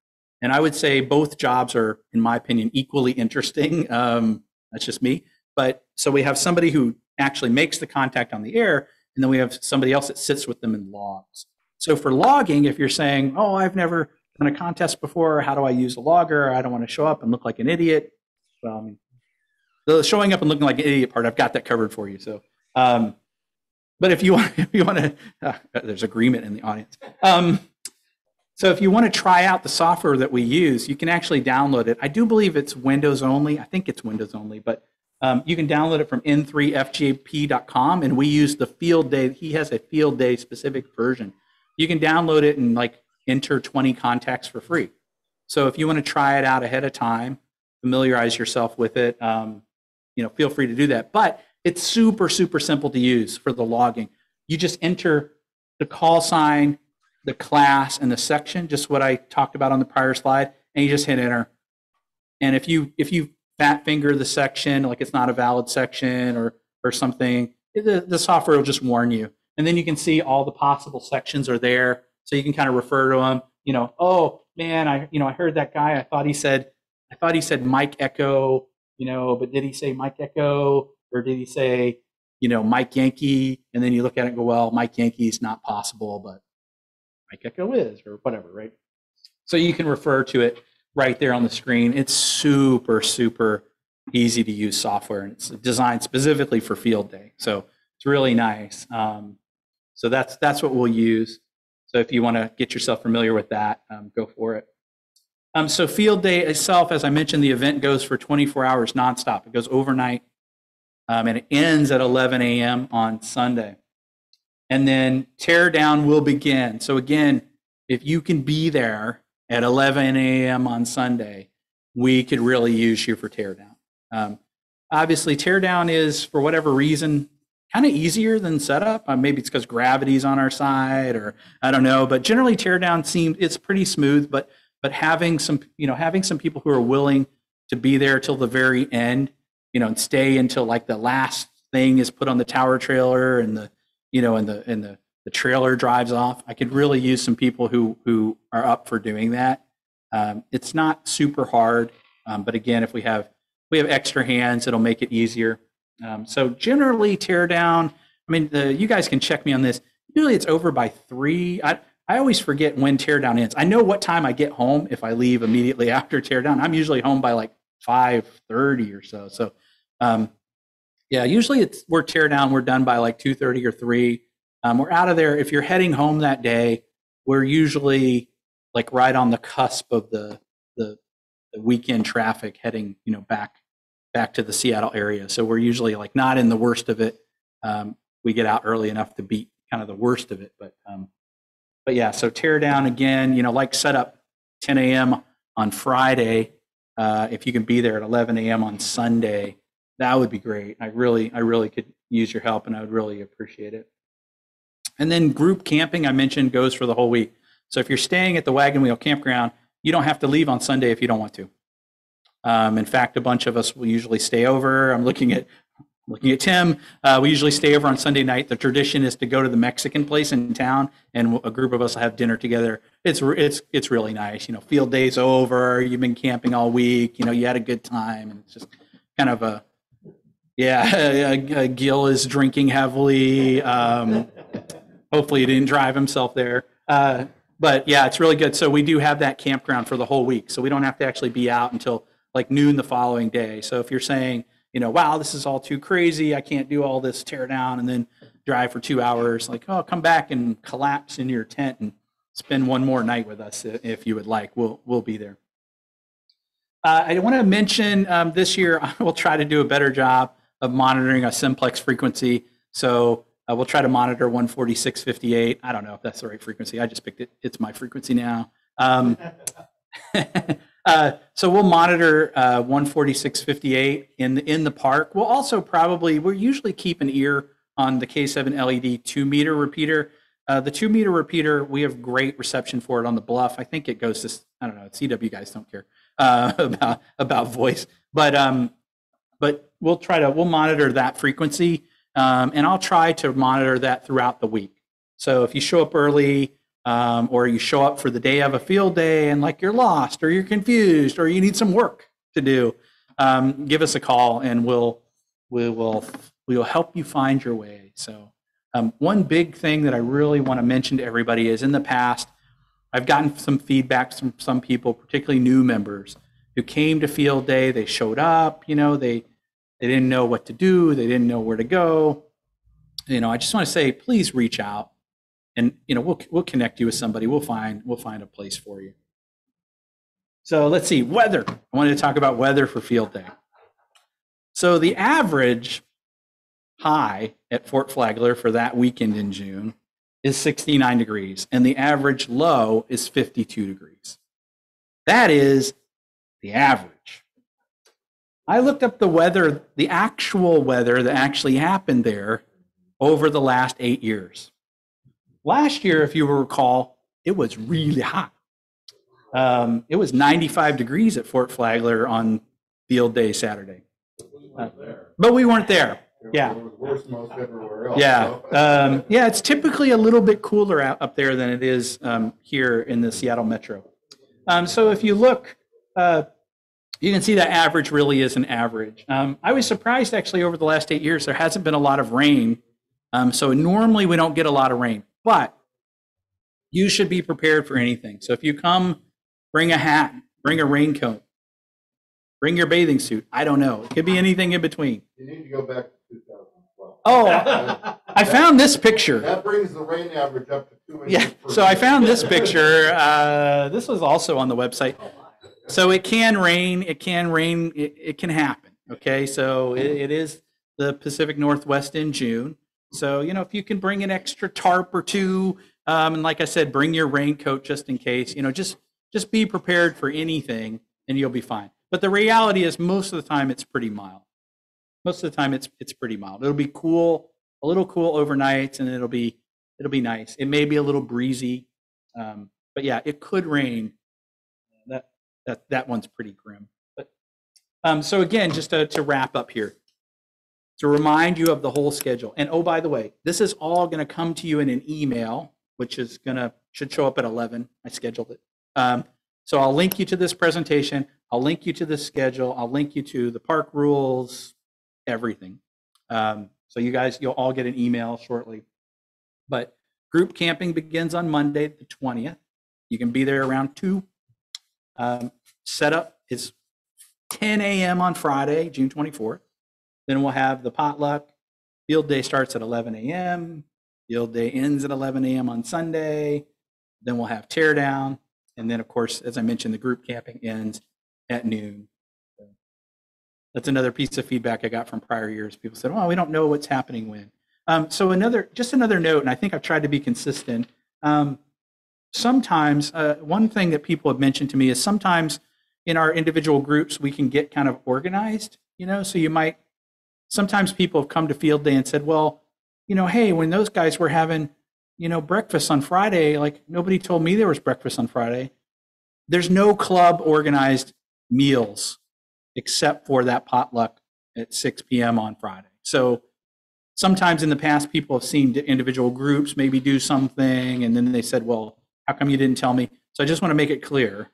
And I would say both jobs are, in my opinion, equally interesting. That's just me. But so we have somebody who actually makes the contact on the air, and then we have somebody else that sits with them and logs. So for logging, if you're saying, oh, I've never done a contest before, how do I use a logger? I don't want to show up and look like an idiot. Well, I mean, the showing up and looking like an idiot part, I've got that covered for you. So, but if you want to, there's agreement in the audience. So if you want to try out the software that we use, you can actually download it. I do believe it's Windows only. I think it's Windows only, but you can download it from n3fjp.com, and we use the field day. He has a field day specific version. You can download it and like enter 20 contacts for free. So if you want to try it out ahead of time, familiarize yourself with it, feel free to do that. But it's super, super simple to use for the logging. You just enter the call sign, the class, and the section, just what I talked about on the prior slide, and you just hit enter. And if you fat finger the section, like it's not a valid section or something, the software will just warn you. And then you can see all the possible sections are there, so you can kind of refer to them. Oh man, I heard that guy. I thought he said Mike Echo, but did he say Mike Echo or did he say Mike Yankee? And then you look at it and go, well, Mike Yankee is not possible, but Mike Echo is, or whatever, right? So you can refer to it right there on the screen. It's super, super easy to use software, and it's designed specifically for field day. So it's really nice. So that's what we'll use. So if you want to get yourself familiar with that, go for it. So field day itself, as I mentioned, the event goes for 24 hours nonstop. It goes overnight, and it ends at 11 a.m. on Sunday. And then teardown will begin. So again, if you can be there at 11 a.m. on Sunday, we could really use you for teardown. Obviously, teardown is, for whatever reason, kind of easier than setup. Maybe it's because gravity's on our side, or I don't know. But generally, teardown it's pretty smooth. But having some people who are willing to be there till the very end, and stay until like the last thing is put on the tower trailer and the trailer drives off. I could really use some people who are up for doing that. It's not super hard, but again, if we have extra hands, it'll make it easier. So generally, teardown. I mean, you guys can check me on this. Usually, it's over by 3. I always forget when teardown ends. I know what time I get home if I leave immediately after teardown. I'm usually home by like 5:30 or so. So, yeah, usually we're teardown. We're done by like 2:30 or 3. We're out of there. If you're heading home that day, we're usually like right on the cusp of the weekend traffic heading, back to the Seattle area. So we're usually like not in the worst of it. We get out early enough to beat kind of the worst of it. But yeah, so teardown again, like set up 10 a.m. on Friday. If you can be there at 11 a.m. on Sunday, that would be great. I really could use your help, and I would really appreciate it. And then group camping, I mentioned, goes for the whole week. So if you're staying at the Wagon Wheel Campground, you don't have to leave on Sunday if you don't want to. In fact, a bunch of us will usually stay over. I'm looking at Tim. We usually stay over on Sunday night. The tradition is to go to the Mexican place in town, and a group of us will have dinner together. It's really nice. Field day's over. You've been camping all week. You had a good time, and it's just kind of Gil is drinking heavily. Hopefully, he didn't drive himself there. But yeah, it's really good. So we do have that campground for the whole week, so we don't have to actually be out until like noon the following day. So if you're saying, wow, this is all too crazy, I can't do all this tear down and then drive for 2 hours, like, oh, come back and collapse in your tent and spend one more night with us if you would like. We'll be there. I want to mention this year I will try to do a better job of monitoring a simplex frequency. So we'll try to monitor 146.58. I don't know if that's the right frequency. I just picked it. It's my frequency now. So we'll monitor 146.58 in the park. We'll also we'll usually keep an ear on the K7 LED 2-meter repeater. The 2-meter repeater, we have great reception for it on the bluff. I think it goes to, I don't know, CW guys don't care about voice, but we'll monitor that frequency, and I'll try to monitor that throughout the week. So if you show up early, or you show up for the day of a field day and like you're lost or you're confused or you need some work to do, give us a call and we will help you find your way. So one big thing that I really want to mention to everybody is, in the past, I've gotten some feedback from some people, particularly new members, who came to field day. They showed up, they didn't know what to do, they didn't know where to go. I just want to say, please reach out, and we'll connect you with somebody. We'll find a place for you. So let's see, weather. I wanted to talk about weather for field day. So the average high at Fort Flagler for that weekend in June is 69 degrees, and the average low is 52 degrees. That is the average. I looked up the weather, the actual weather that actually happened there over the last 8 years. Last year, if you recall, it was really hot. It was 95 degrees at Fort Flagler on field day Saturday. But we weren't there. Yeah. It was worse than most everywhere else. Yeah. So. Yeah, it's typically a little bit cooler up there than it is here in the Seattle metro. So if you look, you can see that average really is an average. I was surprised, actually, over the last 8 years, there hasn't been a lot of rain. So normally we don't get a lot of rain, but you should be prepared for anything. So if you come, bring a hat, bring a raincoat, bring your bathing suit. I don't know. It could be anything in between. You need to go back to 2012. Oh, I found this picture. That brings the rain average up to 2 inches. Yeah, so I found this picture. This was also on the website. So it can rain. It can happen. Okay, so it is the Pacific Northwest in June. So, if you can bring an extra tarp or two, and like I said, bring your raincoat just in case, just be prepared for anything and you'll be fine. But the reality is, most of the time it's pretty mild. Most of the time it's pretty mild. It'll be cool, a little cool overnight, and it'll be nice. It may be a little breezy, but yeah, it could rain. That one's pretty grim. But so again, just to wrap up here, to remind you of the whole schedule. And oh, by the way, this is all going to come to you in an email, which is should show up at 11. I scheduled it. So I'll link you to this presentation. I'll link you to the schedule. I'll link you to the park rules, everything. So you'll all get an email shortly. But group camping begins on Monday, the 20th. You can be there around 2. Setup is 10 a.m. on Friday, June 24th. Then we'll have the potluck. Field day starts at 11 a.m. Field day ends at 11 a.m. on Sunday. Then we'll have teardown. And then, of course, as I mentioned, the group camping ends at noon. That's another piece of feedback I got from prior years. People said, "Oh, we don't know what's happening when." So another note, and I think I've tried to be consistent. Sometimes one thing that people have mentioned to me is sometimes in our individual groups we can get kind of organized. So sometimes people have come to field day and said, "Well, hey, when those guys were having breakfast on Friday, like nobody told me there was breakfast on Friday." There's no club organized meals except for that potluck at 6 p.m. on Friday. So sometimes in the past, people have seen individual groups maybe do something, and then they said, "Well, how come you didn't tell me?" So I just want to make it clear.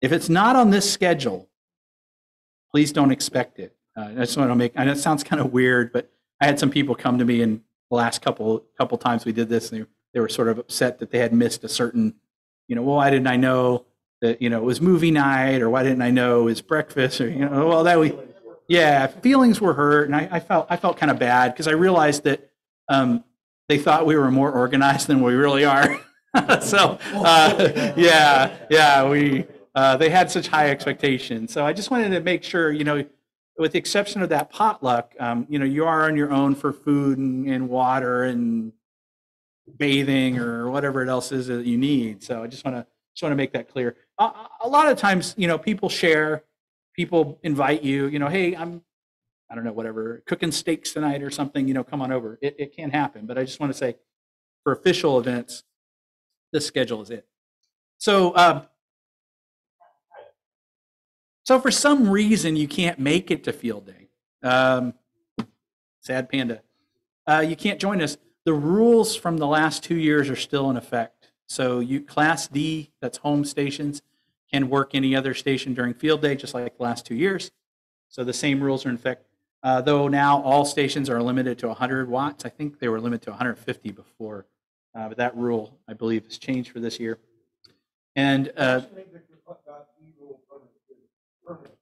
If it's not on this schedule, please don't expect it. I just want to make, I know it sounds kind of weird, but I had some people come to me in the last couple times we did this, and they were sort of upset that they had missed a certain, well, why didn't I know that, it was movie night, or why didn't I know it was breakfast, or, feelings were hurt. And I felt kind of bad because I realized that they thought we were more organized than we really are. So, they had such high expectations. So I just wanted to make sure, with the exception of that potluck, you are on your own for food and water and bathing or whatever else is that you need. So I just want to make that clear. A lot of times, people share, people invite you, hey, I don't know, whatever, cooking steaks tonight or something, come on over. It can happen, but I just want to say for official events, this schedule is it. So, so for some reason you can't make it to field day. Sad panda. You can't join us. the rules from the last 2 years are still in effect. So you Class D, that's home stations, can work any other station during field day, just like the last 2 years. So the same rules are in effect. Though now all stations are limited to 100 watts. I think they were limited to 150 before, but that rule, I believe, has changed for this year. And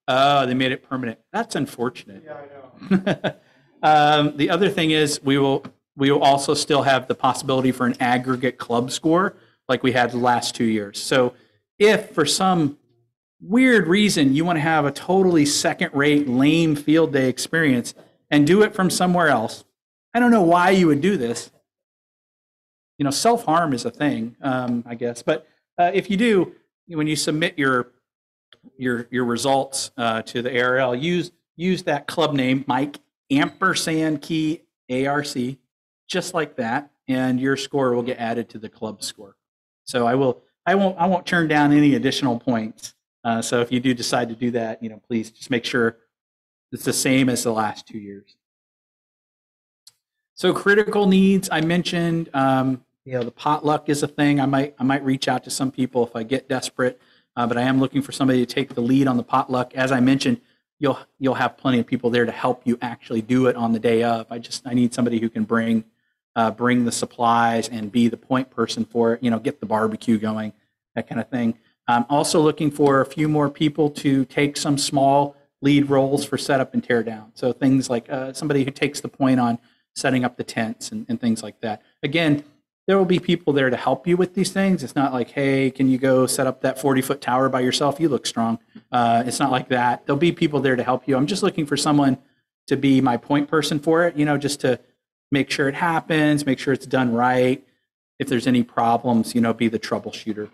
they made it permanent. That's unfortunate. Yeah, I know. The other thing is we will also still have the possibility for an aggregate club score like we had the last 2 years. So if for some weird reason you want to have a totally second-rate, lame field day experience and do it from somewhere else, I don't know why you would do this. You know, self-harm is a thing, I guess. But if you do, when you submit your results to the ARL, use that club name, Mike ampersand key ARC, just like that, and your score will get added to the club score. So I won't turn down any additional points. So if you do decide to do that, please just make sure it's the same as the last 2 years. So critical needs, I mentioned, the potluck is a thing. I might reach out to some people if I get desperate, but I am looking for somebody to take the lead on the potluck. As I mentioned, you'll have plenty of people there to help you actually do it on the day of. I need somebody who can bring the supplies and be the point person for it. Get the barbecue going, that kind of thing. I'm also looking for a few more people to take some small lead roles for setup and tear down. So things like somebody who takes the point on setting up the tents and things like that. Again, there will be people there to help you with these things. It's not like, hey, can you go set up that 40-foot tower by yourself? You look strong. It's not like that. There'll be people there to help you. I'm just looking for someone to be my point person for it, just to make sure it happens, make sure it's done right. If there's any problems, be the troubleshooter.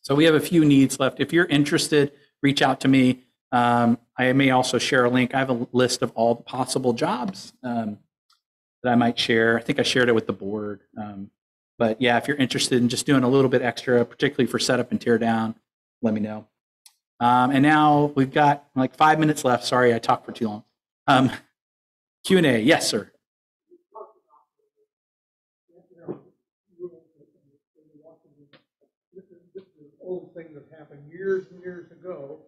So we have a few needs left. If you're interested, reach out to me. I may also share a link. I have a list of all the possible jobs that I might share. I think I shared it with the board. But yeah, if you're interested in just doing a little bit extra, particularly for setup and tear down, let me know. And now we've got like 5 minutes left. Sorry, I talked for too long. Q&A. Yes, sir. This is an old thing that happened years and years ago,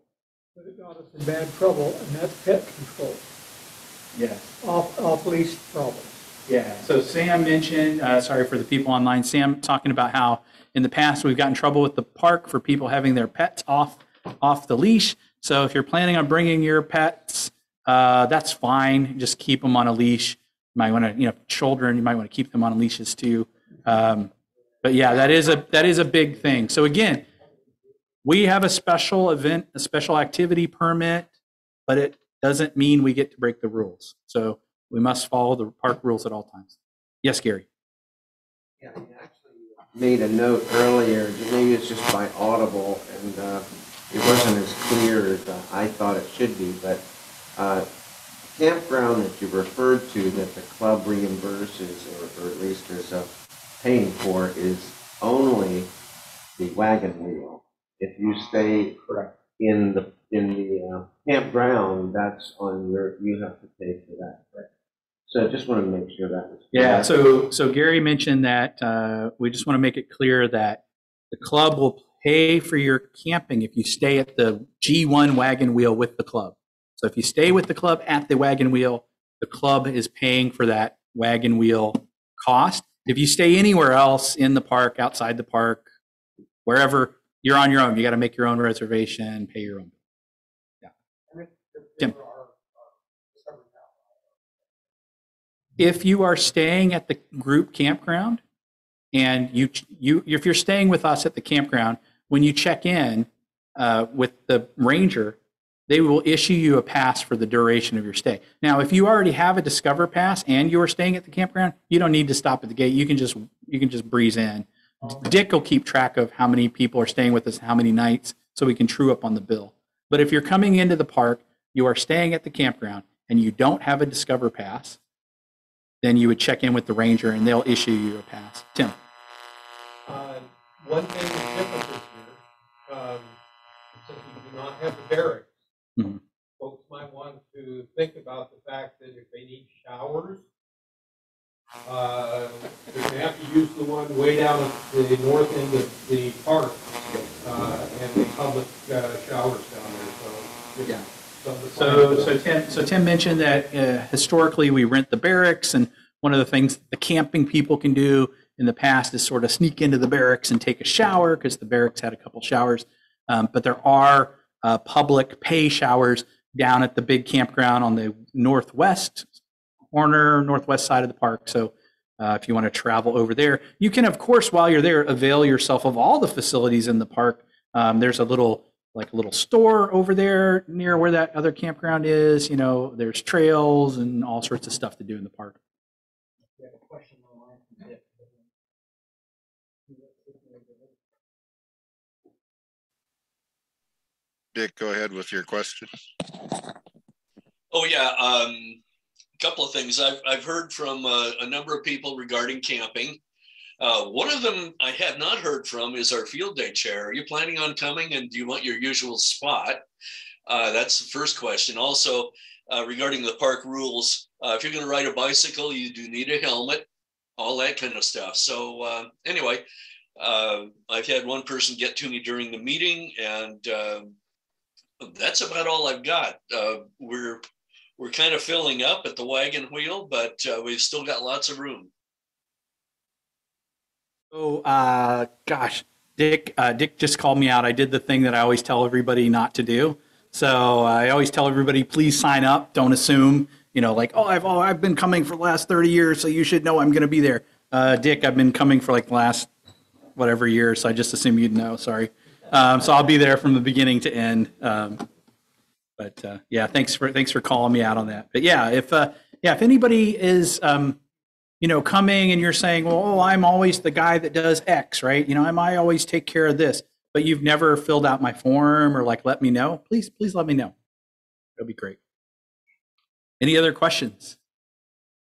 but it got us in bad trouble, and that's pet control, Yes. off-leash problems. Yeah, so Sam mentioned, sorry for the people online, Sam talking about how in the past we've gotten in trouble with the park for people having their pets off the leash. So if you're planning on bringing your pets, that's fine. Just keep them on a leash. You might want to, children, you might want to keep them on leashes too. But yeah, that is a big thing. So again, we have a special event, a special activity permit, but it doesn't mean we get to break the rules. So we must follow the park rules at all times. Yes, Gary. Yeah, I actually made a note earlier, maybe it's just by audible, and it wasn't as clear as I thought it should be, but campground that you referred to that the club reimburses, or at least is paying for, is only the wagon wheel. If you stay in the campground, that's on you have to pay for that. Right? So I just want to make sure that was clear. Yeah, so Gary mentioned that we just want to make it clear that the club will pay for your camping if you stay at the G1 wagon wheel with the club. So if you stay with the club at the wagon wheel, the club is paying for that wagon wheel cost. If you stay anywhere else in the park, outside the park, wherever, you're on your own. You got to make your own reservation, pay your own. Yeah. Tim. If you are staying at the group campground and if you're staying with us at the campground, when you check in with the ranger, they will issue you a pass for the duration of your stay. Now, if you already have a Discover Pass and you are staying at the campground, you don't need to stop at the gate. You can just breeze in. Dick will keep track of how many people are staying with us, how many nights, so we can true up on the bill. But if you're coming into the park, you are staying at the campground, and you don't have a Discover Pass, then you would check in with the ranger, and they'll issue you a pass. Tim. One thing that's different this year, since we do not have the barracks, folks might want to think about the fact that if they need showers, down at the north end of the park, and the public showers down there, so. Yeah. So Tim mentioned that historically we rent the barracks, and one of the things the camping people can do in the past is sort of sneak into the barracks and take a shower, because the barracks had a couple showers. But there are public pay showers down at the big campground on the northwest corner, northwest side of the park. So if you want to travel over there, you can, of course, while you're there, avail yourself of all the facilities in the park. There's a little store over there near where that other campground is. You know, there's trails and all sorts of stuff to do in the park. Dick, go ahead with your question. Oh yeah, couple of things I've heard from a number of people regarding camping. One of them I have not heard from is our field day chair. Are you planning on coming, and do you want your usual spot? That's the first question. Also, regarding the park rules, if you're going to ride a bicycle, you do need a helmet, all that kind of stuff. So anyway, I've had one person get to me during the meeting, and that's about all I've got. We're kind of filling up at the wagon wheel, but we've still got lots of room. Oh, gosh, Dick just called me out. I did the thing that I always tell everybody not to do. So I always tell everybody, please sign up. Don't assume, you know, like, I've been coming for the last 30 years, so you should know I'm going to be there. Dick, I've been coming for like the last whatever year, so I just assume you'd know. Sorry. So I'll be there from the beginning to end. But yeah, thanks for calling me out on that. But yeah, if anybody is coming and you're saying, well, I'm always the guy that does X, right? You know, I always take care of this, but you've never filled out my form or like let me know. Please let me know. That'd be great. Any other questions?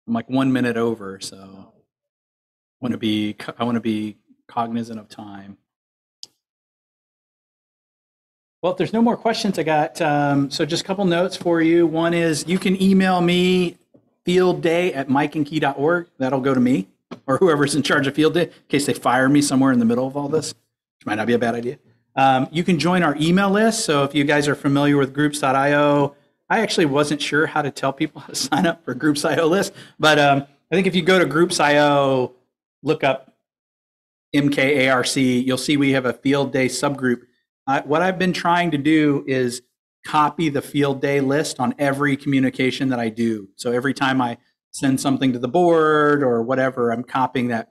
I'm like 1 minute over, so I want to be cognizant of time. Well, if there's no more questions, I got, so just a couple notes for you. One is you can email me fieldday@mikeandkey.org. That'll go to me or whoever's in charge of field day in case they fire me somewhere in the middle of all this, which might not be a bad idea. You can join our email list. So if you guys are familiar with groups.io, I actually wasn't sure how to tell people how to sign up for groups.io list, but I think if you go to groups.io, look up MKARC, you'll see we have a field day subgroup. What I've been trying to do is copy the field day list on every communication that I do. So every time I send something to the board or whatever, I'm copying that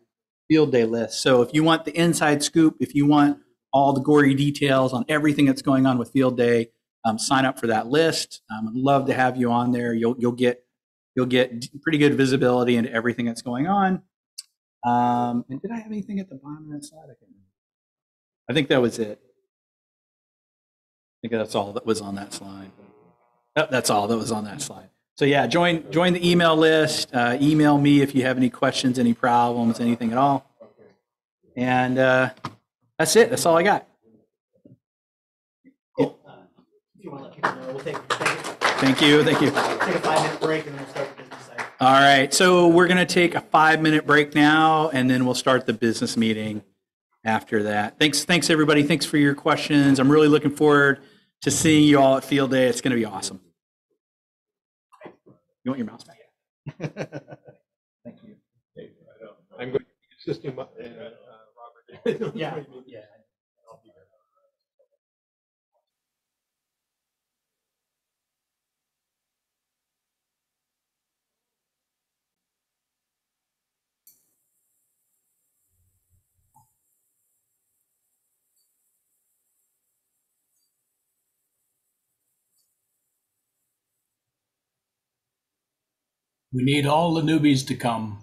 field day list. So if you want the inside scoop, if you want all the gory details on everything that's going on with field day, sign up for that list. I'd love to have you on there. You'll get pretty good visibility into everything that's going on. And did I have anything at the bottom of that slide? I think that was it. I think that's all that was on that slide. That's all that was on that slide. So yeah, join the email list. Email me if you have any questions, any problems, anything at all. And that's it. That's all I got. Cool. If you want to let people know, we'll take Thank you. Take a 5-minute break and then we'll start the business side. All right. So we're going to take a 5-minute break now, and then we'll start the business meeting after that. Thanks everybody. Thanks for your questions. I'm really looking forward to seeing you all at Field Day. It's going to be awesome. You want your mouse back? Thank you. I'm going to be assisting Robert. Yeah. We need all the newbies to come.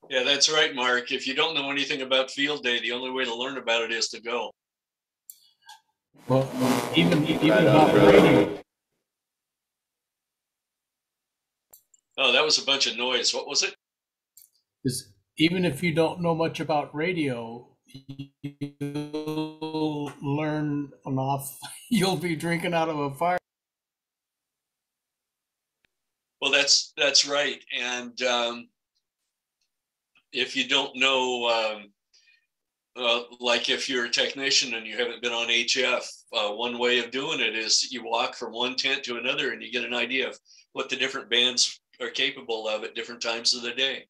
Yeah, that's right, Mark. If you don't know anything about field day, the only way to learn about it is to go. Well, even about radio. Oh, that was a bunch of noise. What was it? Even if you don't know much about radio, you'll learn enough. You'll be drinking out of a fire. Well, that's right. And if you don't know, like if you're a technician and you haven't been on HF, one way of doing it is you walk from one tent to another and you get an idea of what the different bands are capable of at different times of the day.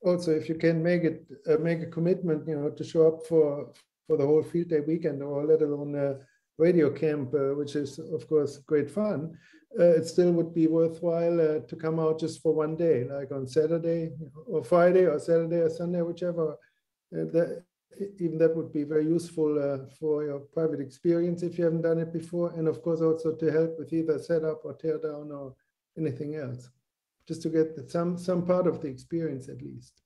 Also, if you can make a commitment, to show up for the whole field day weekend, or let alone a radio camp, which is of course great fun, it still would be worthwhile to come out just for one day, like on Saturday or Friday or Saturday or Sunday, whichever. Even that would be very useful for your private experience if you haven't done it before, and of course also to help with either setup or tear down or anything else, just to get some part of the experience at least.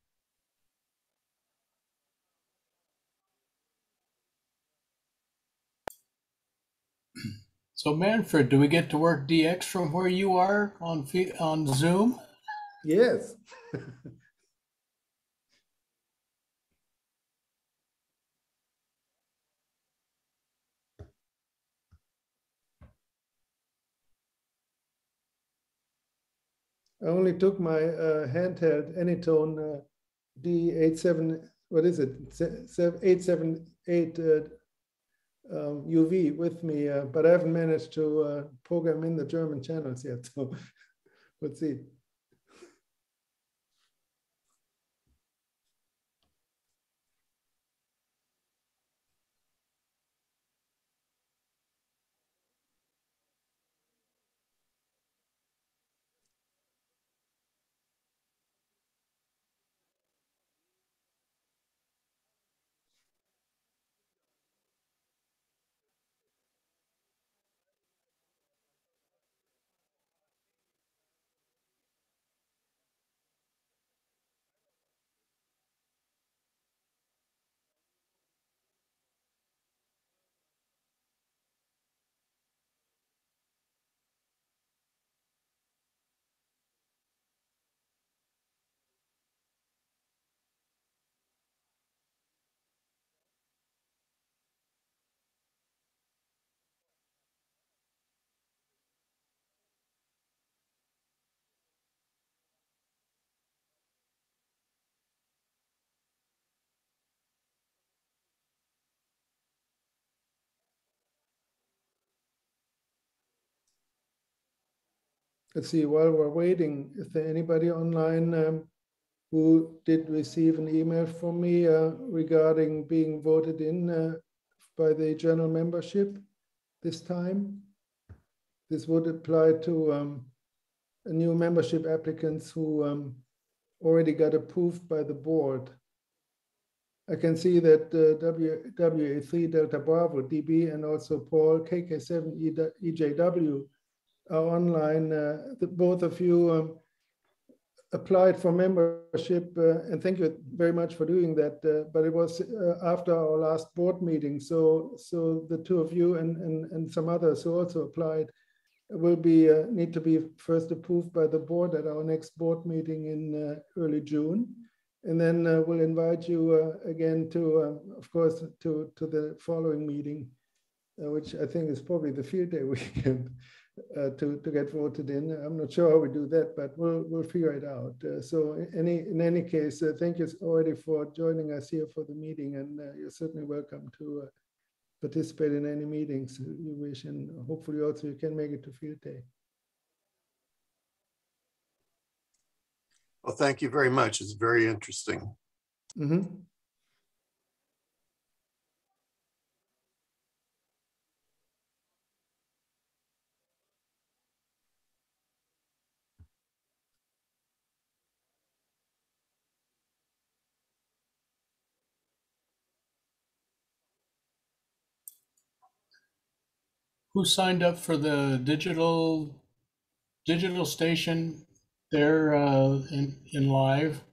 So Manfred, do we get to work DX from where you are on Zoom? Yes. I only took my handheld Anytone D87, what is it, 878 UV with me, but I haven't managed to program in the German channels yet, so let's see. Let's see, while we're waiting, is there anybody online who did receive an email from me regarding being voted in by the general membership this time? This would apply to new membership applicants who already got approved by the board. I can see that WA3 Delta Bravo DB and also Paul KK7 EJW are online. Both of you applied for membership, and thank you very much for doing that. But it was after our last board meeting, so the two of you and some others who also applied will need to be first approved by the board at our next board meeting in early June, and then we'll invite you again to, of course, to the following meeting, which I think is probably the field day weekend. To get voted in. I'm not sure how we do that, but we'll figure it out. So in any case, thank you already for joining us here for the meeting, and you're certainly welcome to participate in any meetings you wish, and hopefully also you can make it to field day. Well, thank you very much. It's very interesting. Mm-hmm. Who signed up for the digital station there in live?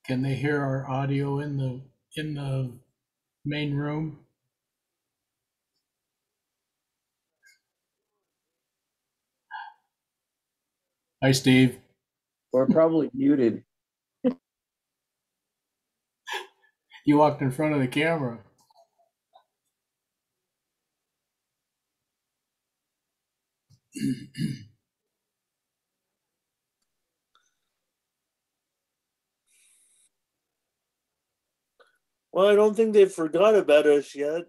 Can they hear our audio in the main room? Hi, Steve. We're probably muted. You walked in front of the camera. Well, I don't think they forgot about us yet.